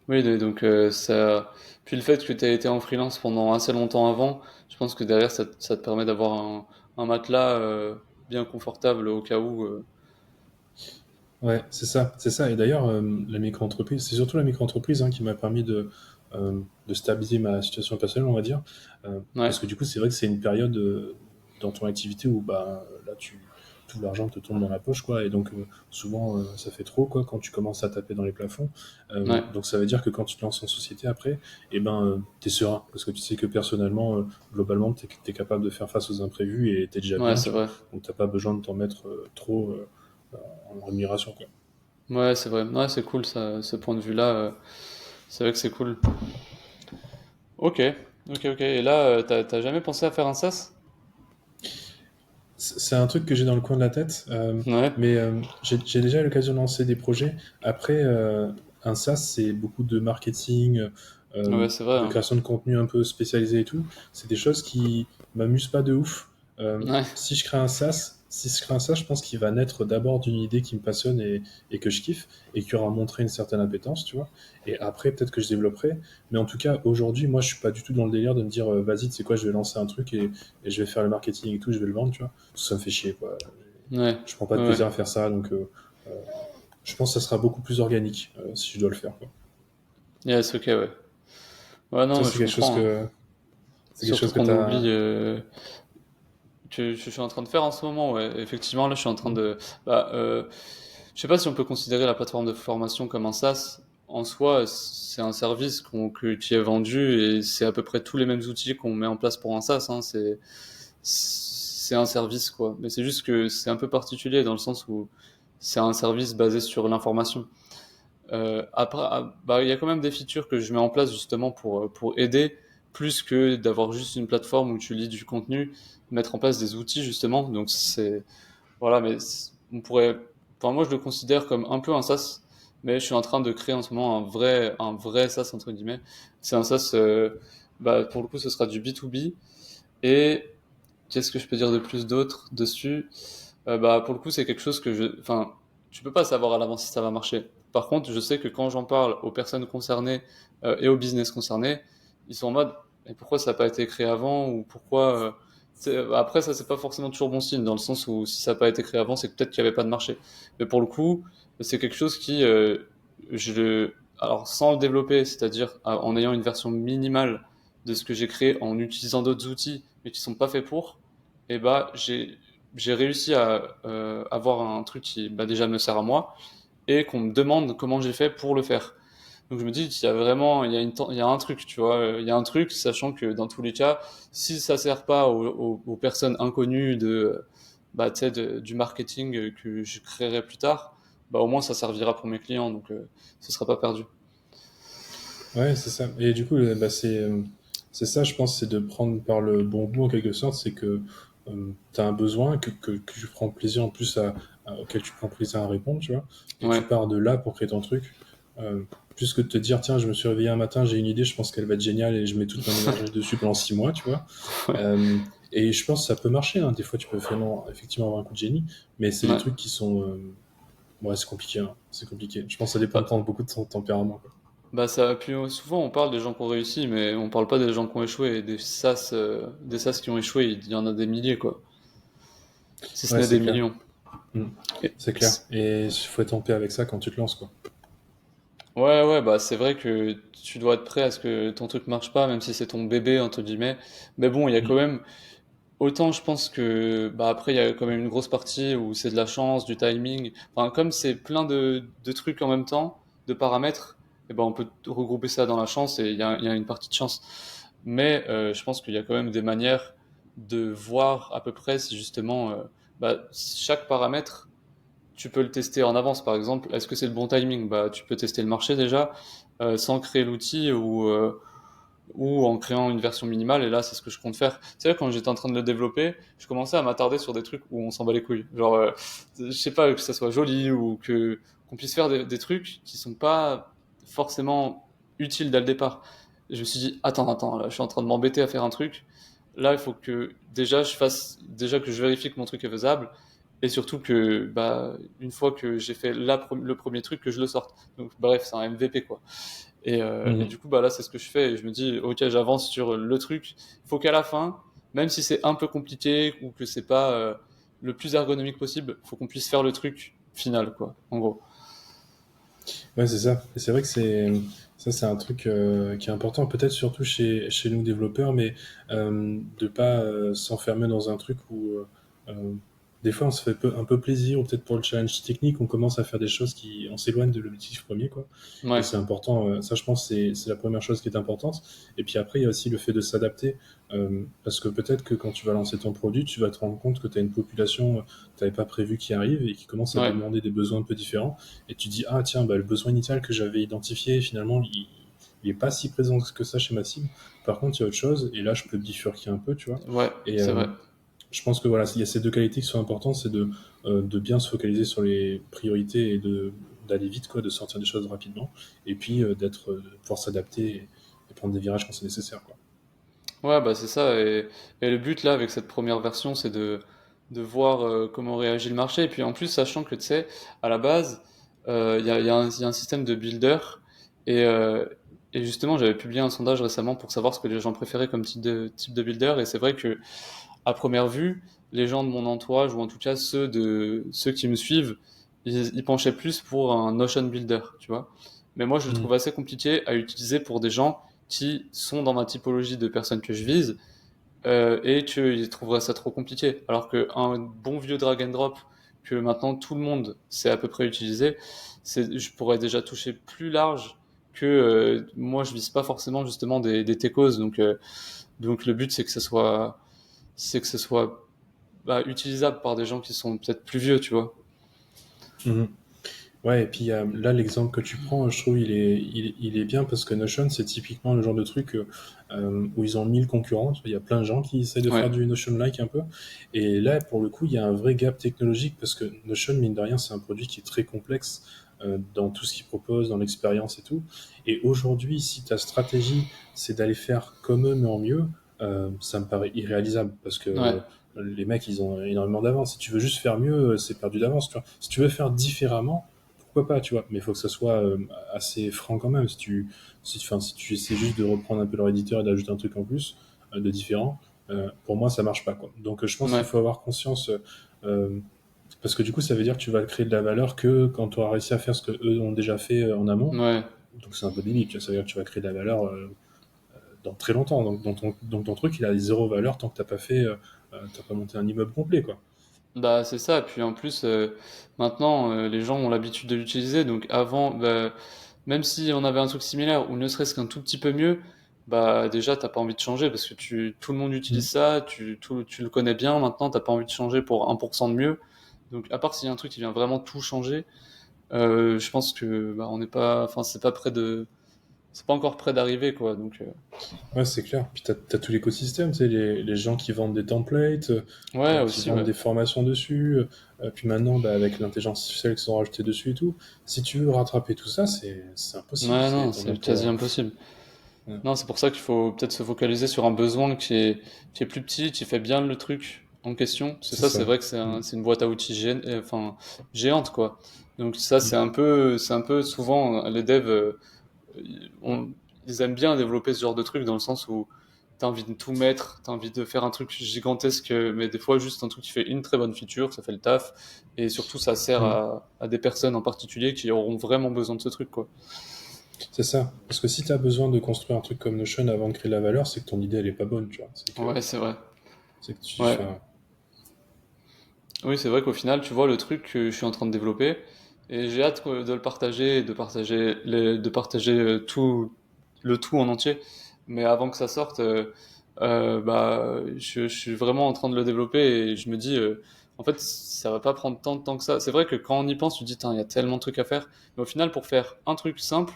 Oui, donc ça. Puis le fait que tu aies été en freelance pendant assez longtemps avant, je pense que derrière ça te permet d'avoir un matelas bien confortable au cas où. Ouais, c'est ça. Et d'ailleurs, la micro-entreprise, c'est surtout la micro-entreprise hein, qui m'a permis de stabiliser ma situation personnelle, on va dire. Ouais, Parce que du coup, c'est vrai que c'est une période dans ton activité où bah, là, tout l'argent te tombe dans la poche, quoi. Et donc, souvent, ça fait trop, quoi, quand tu commences à taper dans les plafonds. ouais, Donc, ça veut dire que quand tu te lances en société après, eh ben, t'es serein. Parce que tu sais que personnellement, globalement, t'es capable de faire face aux imprévus et t'es déjà ouais, bien, c'est tu vois. vrai. Donc, t'as pas besoin de t'en mettre trop en rémunération, quoi. Ouais, c'est vrai. Ouais, c'est cool ça, ce point de vue-là. C'est vrai que c'est cool. Ok, ok. Et là, t'as jamais pensé à faire un SaaS? C'est un truc que j'ai dans le coin de la tête, Ouais, mais j'ai déjà eu l'occasion de lancer des projets. Après, un SaaS, c'est beaucoup de marketing, ouais, c'est vrai, de hein. création de contenu un peu spécialisé et tout. C'est des choses qui m'amusent pas de ouf. Ouais, Si je crée un SaaS, je pense qu'il va naître d'abord d'une idée qui me passionne et que je kiffe et qui aura montré une certaine appétence, tu vois. Et après, peut-être que je développerai. Mais en tout cas, aujourd'hui, moi, je suis pas du tout dans le délire de me dire, vas-y, tu sais quoi, je vais lancer un truc et je vais faire le marketing et tout, je vais le vendre, tu vois. Ça me fait chier, quoi. ouais, Je prends pas de ouais. plaisir à faire ça, donc euh, je pense que ça sera beaucoup plus organique si je dois le faire, quoi. Yes, ok, ouais. Ouais, non, Toi, mais je comprends, hein. c'est quelque Surtout chose que qu'on oublie t'as. que je suis en train de faire en ce moment, ouais. Effectivement, là, je suis en train de. Bah, je sais pas si on peut considérer la plateforme de formation comme un SaaS. En soi, c'est un service qui est vendu et c'est à peu près tous les mêmes outils qu'on met en place pour un SaaS, hein. C'est un service, quoi. Mais c'est juste que c'est un peu particulier dans le sens où c'est un service basé sur l'information. Après, bah, il y a quand même des features que je mets en place justement pour aider, plus que d'avoir juste une plateforme où tu lis du contenu, mettre en place des outils justement. Donc c'est voilà, mais on pourrait. Enfin, moi je le considère comme un peu un SaaS, mais je suis en train de créer en ce moment un vrai SaaS entre guillemets. C'est un SaaS. Bah, pour le coup, ce sera du B2B. Et qu'est-ce que je peux dire de plus d'autre dessus? Bah, pour le coup, c'est quelque chose enfin, tu peux pas savoir à l'avance si ça va marcher. Par contre, je sais que quand j'en parle aux personnes concernées et aux business concernés, ils sont en mode, mais pourquoi ça n'a pas été créé avant ou pourquoi Après, ça, c'est pas forcément toujours bon signe dans le sens où si ça n'a pas été créé avant, c'est que peut-être qu'il n'y avait pas de marché. Mais pour le coup, c'est quelque chose qui, alors sans le développer, c'est-à-dire en ayant une version minimale de ce que j'ai créé en utilisant d'autres outils, mais qui sont pas faits pour, et bah j'ai réussi à avoir un truc qui bah, déjà me sert à moi et qu'on me demande comment j'ai fait pour le faire. Donc je me dis qu'il y a vraiment il y a un truc, tu vois, il y a un truc, sachant que dans tous les cas, si ça sert pas aux personnes inconnues bah, tu sais, du marketing que je créerai plus tard, bah au moins ça servira pour mes clients, donc ce sera pas perdu. Ouais, c'est ça. Et du coup, bah, C'est ça, je pense, c'est de prendre par le bon bout en quelque sorte, c'est que tu as un besoin que tu prends plaisir en plus auquel tu prends plaisir à répondre, tu vois, et tu Ouais, pars de là pour créer ton truc. Euh, Plus que de te dire, tiens, je me suis réveillé un matin, j'ai une idée, je pense qu'elle va être géniale et je mets toute mon énergie dessus pendant 6 mois, tu vois. ouais, Euh, et je pense que ça peut marcher, hein. Des fois, tu peux vraiment, effectivement, avoir un coup de génie, mais c'est des ouais. trucs qui sont. Ouais, c'est compliqué, hein. C'est compliqué. Je pense que ça dépend Bah, beaucoup de ton tempérament, quoi. puis souvent on parle des gens qui ont réussi, mais on parle pas des gens qui ont échoué. Et des sas qui ont échoué, il y en a des milliers, quoi. Si ce Ouais, n'est des c'est clair. millions. Mm. Et C'est clair. Et il faut être en paix avec ça quand tu te lances, quoi. ouais, ouais, bah c'est vrai que tu dois être prêt à ce que ton truc marche pas, même si c'est ton bébé, entre guillemets. Mais bon, il y a quand Mm. même, autant je pense que, bah après, il y a quand même une grosse partie où c'est de la chance, du timing. Enfin, comme c'est plein de trucs en même temps, de paramètres, et ben on peut regrouper ça dans la chance et il y a une partie de chance. Mais je pense qu'il y a quand même des manières de voir à peu près si justement, si chaque paramètre tu peux le tester en avance, par exemple. Est-ce que c'est le bon timing? Bah, tu peux tester le marché déjà, sans créer l'outil ou en créant une version minimale. Et là, c'est ce que je compte faire. Tu sais, quand j'étais en train de le développer, je commençais à m'attarder sur des trucs où on s'en bat les couilles. Genre, je sais pas, que ça soit joli ou que qu'on puisse faire des trucs qui sont pas forcément utiles dès le départ. Et je me suis dit, attends, là, je suis en train de m'embêter à faire un truc. Là, il faut que déjà que je vérifie que mon truc est faisable, et surtout que, bah, une fois que j'ai fait le premier truc, que je le sorte. Donc, bref, c'est un MVP, quoi. Et Mhm. du coup, bah là, c'est ce que je fais. Et je me dis, ok, j'avance sur le truc. Il faut qu'à la fin, même si c'est un peu compliqué ou que c'est pas le plus ergonomique possible, faut qu'on puisse faire le truc final, quoi. En gros. Ouais, c'est ça. Et c'est vrai que c'est un truc qui est important, peut-être surtout chez nous développeurs, mais de pas s'enfermer dans un truc où euh, des fois on se fait un peu plaisir, ou peut-être pour le challenge technique, on commence à faire des choses qui on s'éloigne de l'objectif premier, quoi. Et Ouais, c'est important. Ça, je pense, c'est la première chose qui est importante. Et puis après, il y a aussi le fait de s'adapter, parce que peut-être que quand tu vas lancer ton produit, tu vas te rendre compte que tu as une population que tu n'avais pas prévu qui arrive et qui commence à ouais, demander des besoins un peu différents et tu dis, ah tiens, bah, le besoin initial que j'avais identifié, finalement, il est pas si présent que ça chez ma cible. Par contre, il y a autre chose, et là, je peux bifurquer un peu, tu vois. ouais, Et c'est vrai. je pense que voilà, il y a ces deux qualités qui sont importantes, c'est de bien se focaliser sur les priorités et d'aller vite, quoi, de sortir des choses rapidement, et puis de pouvoir s'adapter et prendre des virages quand c'est nécessaire, quoi. Ouais, bah c'est ça. Et le but là, avec cette première version, c'est de voir comment réagit le marché. Et puis en plus, sachant que tu sais, à la base, il y a un système de builder. Et, euh, et justement, j'avais publié un sondage récemment pour savoir ce que les gens préféraient comme type de builder. Et c'est vrai que à première vue, les gens de mon entourage, ou en tout cas ceux qui me suivent, ils penchaient plus pour un Notion Builder, tu vois. Mais moi, je le Mm. trouve assez compliqué à utiliser pour des gens qui sont dans ma typologie de personnes que je vise et qu'ils trouveraient ça trop compliqué. Alors qu'un bon vieux drag and drop que maintenant tout le monde sait à peu près utiliser, je pourrais déjà toucher plus large que moi je vise pas forcément justement des techos. Donc le but c'est que ce soit utilisable par des gens qui sont peut-être plus vieux, tu vois. Mhm. Ouais, et puis là, l'exemple que tu prends, je trouve, il est bien parce que Notion, c'est typiquement le genre de truc où ils ont 1000 concurrents. Il y a plein de gens qui essayent de Ouais, faire du Notion-like un peu. Et là, pour le coup, il y a un vrai gap technologique parce que Notion, mine de rien, c'est un produit qui est très complexe dans tout ce qu'il propose, dans l'expérience et tout. Et aujourd'hui, si ta stratégie, c'est d'aller faire comme eux, mais en mieux, ça me paraît irréalisable parce ouais, que les mecs, ils ont énormément d'avance. Si tu veux juste faire mieux, c'est perdu d'avance, tu vois. Si tu veux faire différemment, pourquoi pas, tu vois, mais il faut que ça soit assez franc quand même. Si tu essaies juste de reprendre un peu leur éditeur et d'ajouter un truc en plus de différent, pour moi, ça marche pas, quoi. Donc, je pense qu'il ouais, faut avoir conscience, euh, parce que du coup, ça veut dire que tu vas créer de la valeur que quand tu auras réussi à faire ce que eux ont déjà fait en amont. ouais. Donc, c'est un peu limite, tu vois. Ça veut dire que tu vas créer de la valeur dans très longtemps. Donc, ton truc, il a zéro valeur tant que t'as pas monté un immeuble complet, quoi. Bah c'est ça. Puis en plus, maintenant, les gens ont l'habitude de l'utiliser. Donc avant, même si on avait un truc similaire ou ne serait-ce qu'un tout petit peu mieux, bah déjà t'as pas envie de changer parce que tout le monde Mm. utilise ça, tu le connais bien. Maintenant, t'as pas envie de changer pour 1% de mieux. Donc à part s'il y a un truc qui vient vraiment tout changer, je pense que bah, on n'est pas, enfin c'est pas près c'est pas encore prêt d'arriver, quoi. Donc, Ouais, c'est clair. Puis t'as tout l'écosystème, tu sais, les gens qui vendent des templates, ouais, qui aussi, vendent ouais. des formations dessus, puis maintenant, bah, avec l'intelligence artificielle qui sont rajoutées dessus et tout, si tu veux rattraper tout ça, c'est impossible. Ouais, C'est, non, t'en as c'est quasi pour... impossible. ouais. Non, c'est pour ça qu'il faut peut-être se focaliser sur un besoin qui est plus petit, qui fait bien le truc en question. Parce que C'est ça, c'est ça. vrai que Mm. c'est une boîte à outils enfin, géante, quoi. Donc ça, Mm. c'est un peu souvent les devs, on- ils aiment bien développer ce genre de truc dans le sens où t'as envie de tout mettre, t'as envie de faire un truc gigantesque, mais des fois juste un truc qui fait une très bonne feature, ça fait le taf, et surtout ça sert Mm. à des personnes en particulier qui auront vraiment besoin de ce truc, quoi. C'est ça. Parce que si t'as besoin de construire un truc comme Notion avant de créer de la valeur, c'est que ton idée, elle est pas bonne, tu vois. Ouais, c'est vrai. C'est que tu... Ouais. Enfin, Oui, c'est vrai qu'au final, tu vois le truc que je suis en train de développer, et j'ai hâte de le partager, et de partager tout, le tout en entier. Mais avant que ça sorte, bah, je suis vraiment en train de le développer et je me dis, en fait, ça va pas prendre tant de temps que ça. C'est vrai que quand on y pense, tu te dis, Tain, il y a tellement de trucs à faire. Mais au final, pour faire un truc simple,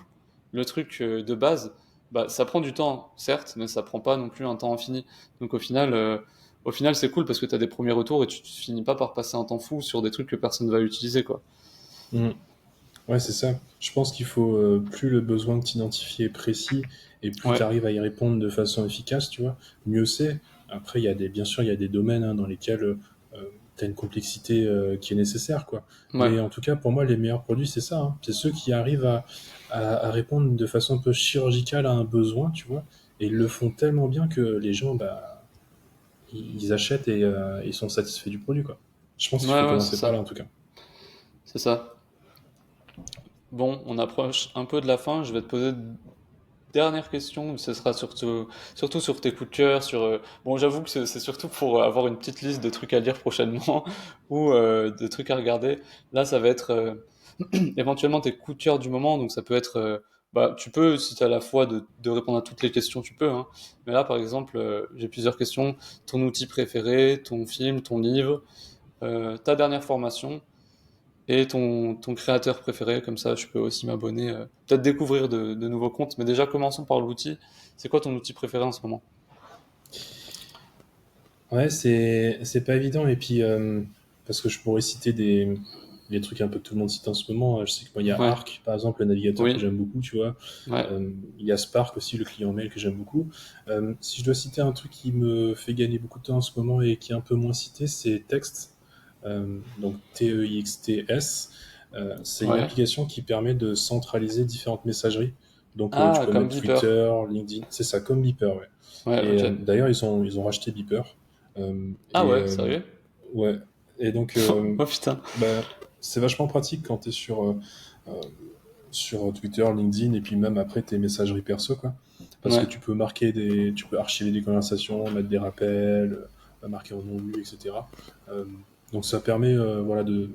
le truc de base, bah, ça prend du temps, certes, mais ça prend pas non plus un temps infini. Donc au final, c'est cool parce que tu as des premiers retours et tu finis pas par passer un temps fou sur des trucs que personne va utiliser, quoi. mm. Ouais, c'est ça. Je pense qu'il faut plus le besoin que tu identifies est précis et plus tu Ouais, arrives à y répondre de façon efficace, tu vois, mieux c'est. Après, bien sûr, il y a des domaines dans lesquels tu as une complexité qui est nécessaire, quoi. ouais, Mais en tout cas, pour moi, les meilleurs produits, c'est ça, hein. C'est ceux qui arrivent à répondre de façon un peu chirurgicale à un besoin, tu vois, et ils le font tellement bien que les gens, bah, ils achètent et ils sont satisfaits du produit, quoi. Je pense qu'il faut ouais, c'est commencer par là, ça. en tout cas. C'est ça. Bon, on approche un peu de la fin. Je vais te poser une dernière question. Ce sera surtout sur tes coups de cœur. Bon, j'avoue que c'est surtout pour avoir une petite liste de trucs à lire prochainement ou de trucs à regarder. Là, ça va être éventuellement tes coups de cœur du moment. Donc, ça peut être. Bah, tu peux, si tu as la foi de répondre à toutes les questions, tu peux, hein. Mais là, par exemple, j'ai plusieurs questions. Ton outil préféré, ton film, ton livre, ta dernière formation et ton créateur préféré, comme ça je peux aussi m'abonner, peut-être découvrir de nouveaux comptes, mais déjà commençons par l'outil. C'est quoi ton outil préféré en ce moment? Ouais, c'est pas évident. Et puis, parce que je pourrais citer des trucs un peu que tout le monde cite en ce moment. Je sais que moi, il y a Ouais, Arc, par exemple, le navigateur que oui, j'aime beaucoup, tu vois. ouais. Il y a Spark aussi, le client mail que j'aime beaucoup. Si je dois citer un truc qui me fait gagner beaucoup de temps en ce moment et qui est un peu moins cité, c'est Text. Donc TEXTS. C'est une Ouais. application qui permet de centraliser différentes messageries. Donc tu Ah, peux comme mettre Beeper. Twitter, LinkedIn, c'est ça, comme Beeper, ouais. Ouais, Et ok. d'ailleurs, ils ont racheté Beeper. Euh, Ah et ouais, sérieux? ouais. Et donc, Oh putain. bah, c'est vachement pratique quand tu es euh, sur Twitter, LinkedIn, et puis même après tes messageries perso, quoi. Parce que Ouais, tu peux archiver des conversations, mettre des rappels, marquer en non lu, etc. Euh, donc ça permet, voilà, de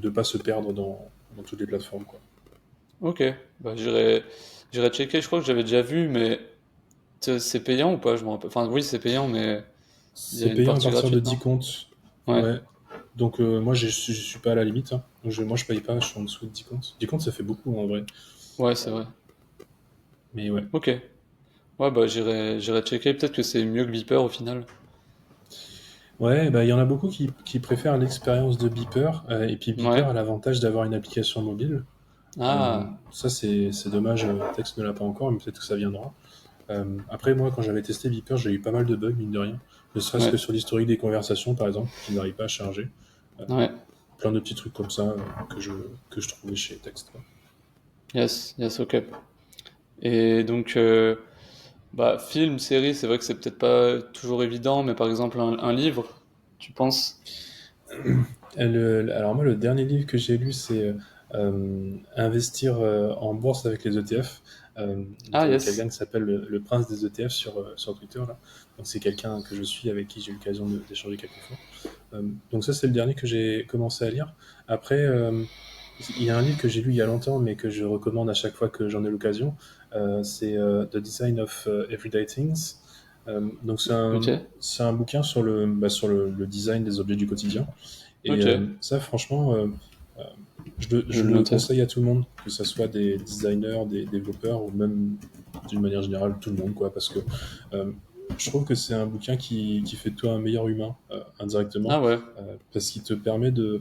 ne pas se perdre dans toutes les plateformes, quoi. ok. Bah j'irai checker, je crois que j'avais déjà vu, mais c'est payant ou pas? Je me rappelle. Enfin oui, c'est payant, mais il y a C'est une payant à partie partir de gratuite, 10 non? comptes. Ouais, Ouais. Donc moi, je suis pas à la limite, hein. Donc, moi, je paye pas, je suis en dessous de 10 comptes. 10 comptes, ça fait beaucoup en vrai. ouais, Euh, c'est vrai. mais ouais. Ok. Ouais, bah j'irai checker, peut-être que c'est mieux que Beeper au final. Ouais, bah, il y en a beaucoup qui préfèrent l'expérience de Beeper. Et puis Beeper Ouais. a l'avantage d'avoir une application mobile. Ah, Ça, c'est dommage, Text ne l'a pas encore, mais peut-être que ça viendra. Après, moi, quand j'avais testé Beeper, j'ai eu pas mal de bugs, mine de rien. Ne serait-ce ouais, que sur l'historique des conversations, par exemple, qui n'arrive pas à charger. Euh, ouais. Plein de petits trucs comme ça que je trouvais chez Text, quoi. Yes, yes, ok. Et donc, bah, film, série, c'est vrai que c'est peut-être pas toujours évident, mais par exemple, un livre, tu penses? Alors moi, le dernier livre que j'ai lu, c'est Investir en bourse avec les ETF, Ah, de yes. quelqu'un qui s'appelle le prince des ETF sur Twitter, là. Donc c'est quelqu'un que je suis, avec qui j'ai eu l'occasion d'échanger quelques fois. Donc ça, c'est le dernier que j'ai commencé à lire. Après, il y a un livre que j'ai lu il y a longtemps, mais que je recommande à chaque fois que j'en ai l'occasion. C'est The Design of Everyday Things. Donc Ok, c'est un bouquin sur le design des objets du quotidien. Et ok. ça, franchement, euh, Je je vais le le noter. conseille à tout le monde, que ce soit des designers, des développeurs ou même d'une manière générale tout le monde, quoi, parce que euh, je trouve que c'est un bouquin qui fait de toi un meilleur humain, indirectement, Ah ouais. parce qu'il te permet euh,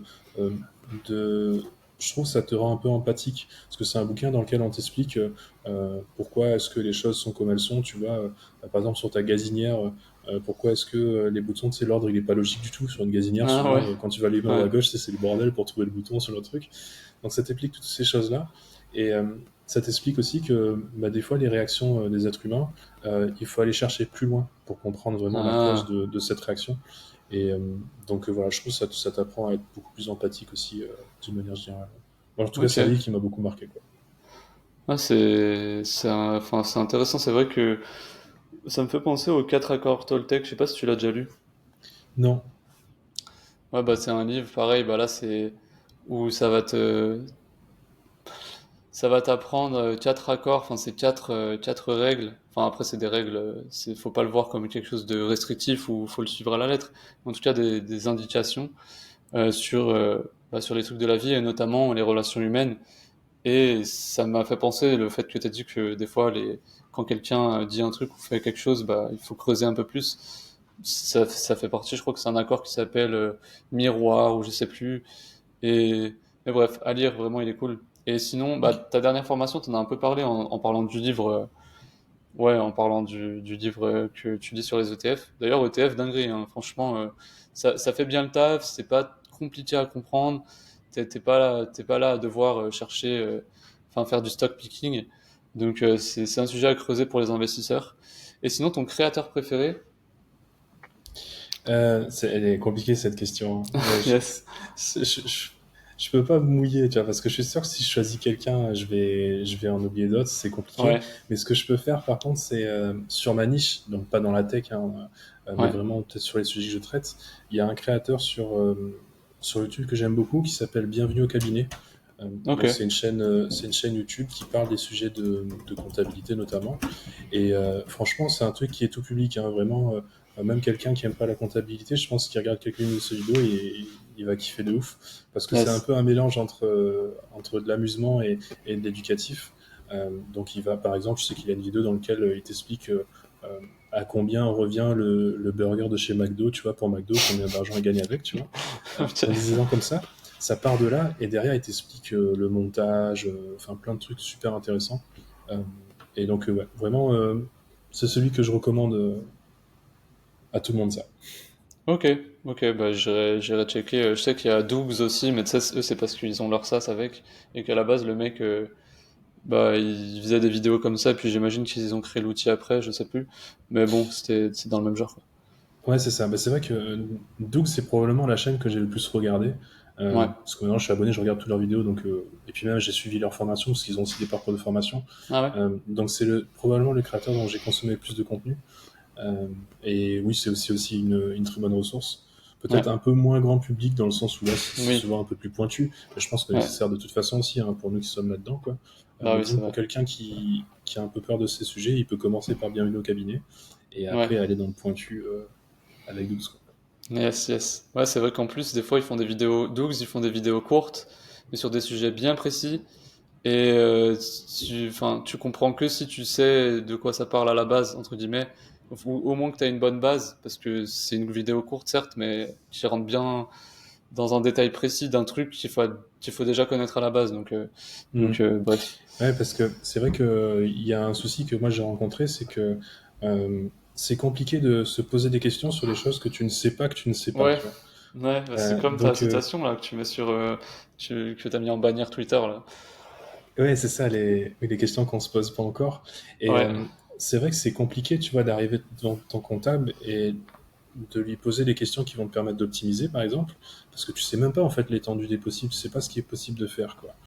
de... Je trouve que ça te rend un peu empathique, parce que c'est un bouquin dans lequel on t'explique pourquoi est-ce que les choses sont comme elles sont, tu vois. Par exemple, sur ta gazinière, pourquoi est-ce que les boutons, tu sais, l'ordre, il est pas logique du tout. Sur une gazinière, Ah ouais. souvent, quand tu vas aller en haut Ouais. à gauche, c'est le bordel pour trouver le bouton sur le truc. Donc ça t'explique toutes ces choses-là. Et ça t'explique aussi que bah, des fois, les réactions des êtres humains, il faut aller chercher plus loin pour comprendre vraiment la cause Ah, de cette réaction. Et donc voilà, je trouve que ça t'apprend à être beaucoup plus empathique aussi, d'une manière générale. Bon, en tout cas, c'est un ok. livre qui m'a beaucoup marqué, quoi. Ah, enfin, c'est intéressant. C'est vrai que ça me fait penser aux quatre accords Toltec. Je sais pas si tu l'as déjà lu. Non. Ouais, bah c'est un livre pareil. Bah là, c'est où ça va t'apprendre quatre accords. Enfin, c'est quatre règles. Enfin, après, c'est des règles. Faut pas le voir comme quelque chose de restrictif ou faut le suivre à la lettre. En tout cas, des indications sur les trucs de la vie et notamment les relations humaines. Et ça m'a fait penser le fait que tu as dit que des fois, quand quelqu'un dit un truc ou fait quelque chose, bah, il faut creuser un peu plus. Ça fait partie, je crois que c'est un accord qui s'appelle Miroir ou je sais plus. Et, mais bref, à lire, vraiment, il est cool. Et sinon, bah, Ok. ta dernière formation, t'en as un peu parlé en parlant du livre, ouais, en parlant du livre que tu lis sur les ETF. D'ailleurs, ETF, dinguerie, hein, franchement, ça fait bien le taf, c'est pas compliqué à comprendre, t'es pas là à devoir chercher, enfin, faire du stock picking. Donc, c'est un sujet à creuser pour les investisseurs. Et sinon, ton créateur préféré? Elle est compliquée cette question, hein. Yes. Je, je, je- je peux pas me mouiller, tu vois, parce que je suis sûr que si je choisis quelqu'un, je vais en oublier d'autres, c'est compliqué. Ouais, Mais ce que je peux faire, par contre, c'est sur ma niche, donc pas dans la tech, hein, mais ouais, vraiment peut-être sur les sujets que je traite. Il y a un créateur sur YouTube que j'aime beaucoup qui s'appelle Bienvenue au cabinet. ok, Donc c'est une chaîne YouTube qui parle des sujets de comptabilité notamment. Et franchement, c'est un truc qui est tout public, hein, vraiment. Même quelqu'un qui aime pas la comptabilité, je pense qu'il regarde quelqu'une de ses vidéos et il va kiffer de ouf. Parce que c'est un yes. peu un mélange entre de l'amusement et de l'éducatif. Donc il va, par exemple, je sais qu'il y a une vidéo dans laquelle il t'explique à combien revient le burger de chez McDo, tu vois, pour McDo, combien d'argent il gagne avec, tu vois. Ok. Enfin, des exemples comme ça part de là, et derrière, il t'explique le montage, enfin plein de trucs super intéressants. Euh, et donc, ouais, vraiment, c'est celui que je recommande à tout le monde, ça. Ok, ok, bah j'irai checker. Je sais qu'il y a Dougs aussi, mais tu sais, eux c'est parce qu'ils ont leur SaaS avec, et qu'à la base le mec, bah il faisait des vidéos comme ça, puis j'imagine qu'ils ont créé l'outil après, je sais plus. Mais bon, c'est dans le même genre, quoi. Ouais, c'est ça. Bah, c'est vrai que Doug, c'est probablement la chaîne que j'ai le plus regardé. Ouais. Parce que maintenant, je suis abonné, je regarde toutes leurs vidéos. Donc, et puis même, j'ai suivi leur formation, parce qu'ils ont aussi des parcours de formation. Ah ouais? Donc, c'est probablement le créateur dont j'ai consommé le plus de contenu. Euh, et oui, c'est aussi une très bonne ressource. Ouais. Peut-être un peu moins grand public, dans le sens où là, c'est Oui. souvent un peu plus pointu. Mais je pense que Ouais. nécessaire de toute façon aussi, hein, pour nous qui sommes là-dedans, quoi. Bah Mais oui, disons c'est que pour vrai. quelqu'un qui a un peu peur de ces sujets, il peut commencer par Bienvenue au cabinet, et Ouais. après aller dans le pointu avec 12, quoi. Yes, yes. Ouais, c'est vrai qu'en plus, des fois, ils font des vidéos, Dougs, ils font des vidéos courtes, mais sur des sujets bien précis. Et enfin, tu comprends que si tu sais de quoi ça parle à la base, entre guillemets, ou au moins que tu as une bonne base, parce que c'est une vidéo courte, certes, mais qui rentre bien dans un détail précis d'un truc qu'il faut déjà connaître à la base. Mhm. Bref. Ouais, parce que c'est vrai qu'il y a un souci que moi j'ai rencontré, c'est que c'est compliqué de se poser des questions sur les choses que tu ne sais pas, Ouais, tu vois. ouais, bah, c'est comme ta Donc, citation là que tu mets que t'as mis en bannière Twitter là. ouais, c'est ça, les questions qu'on se pose pas encore. Et Ouais, c'est vrai que c'est compliqué, tu vois, d'arriver devant ton comptable et de lui poser des questions qui vont te permettre d'optimiser, par exemple, parce que tu sais même pas en fait l'étendue des possibles, tu sais pas ce qui est possible de faire, quoi.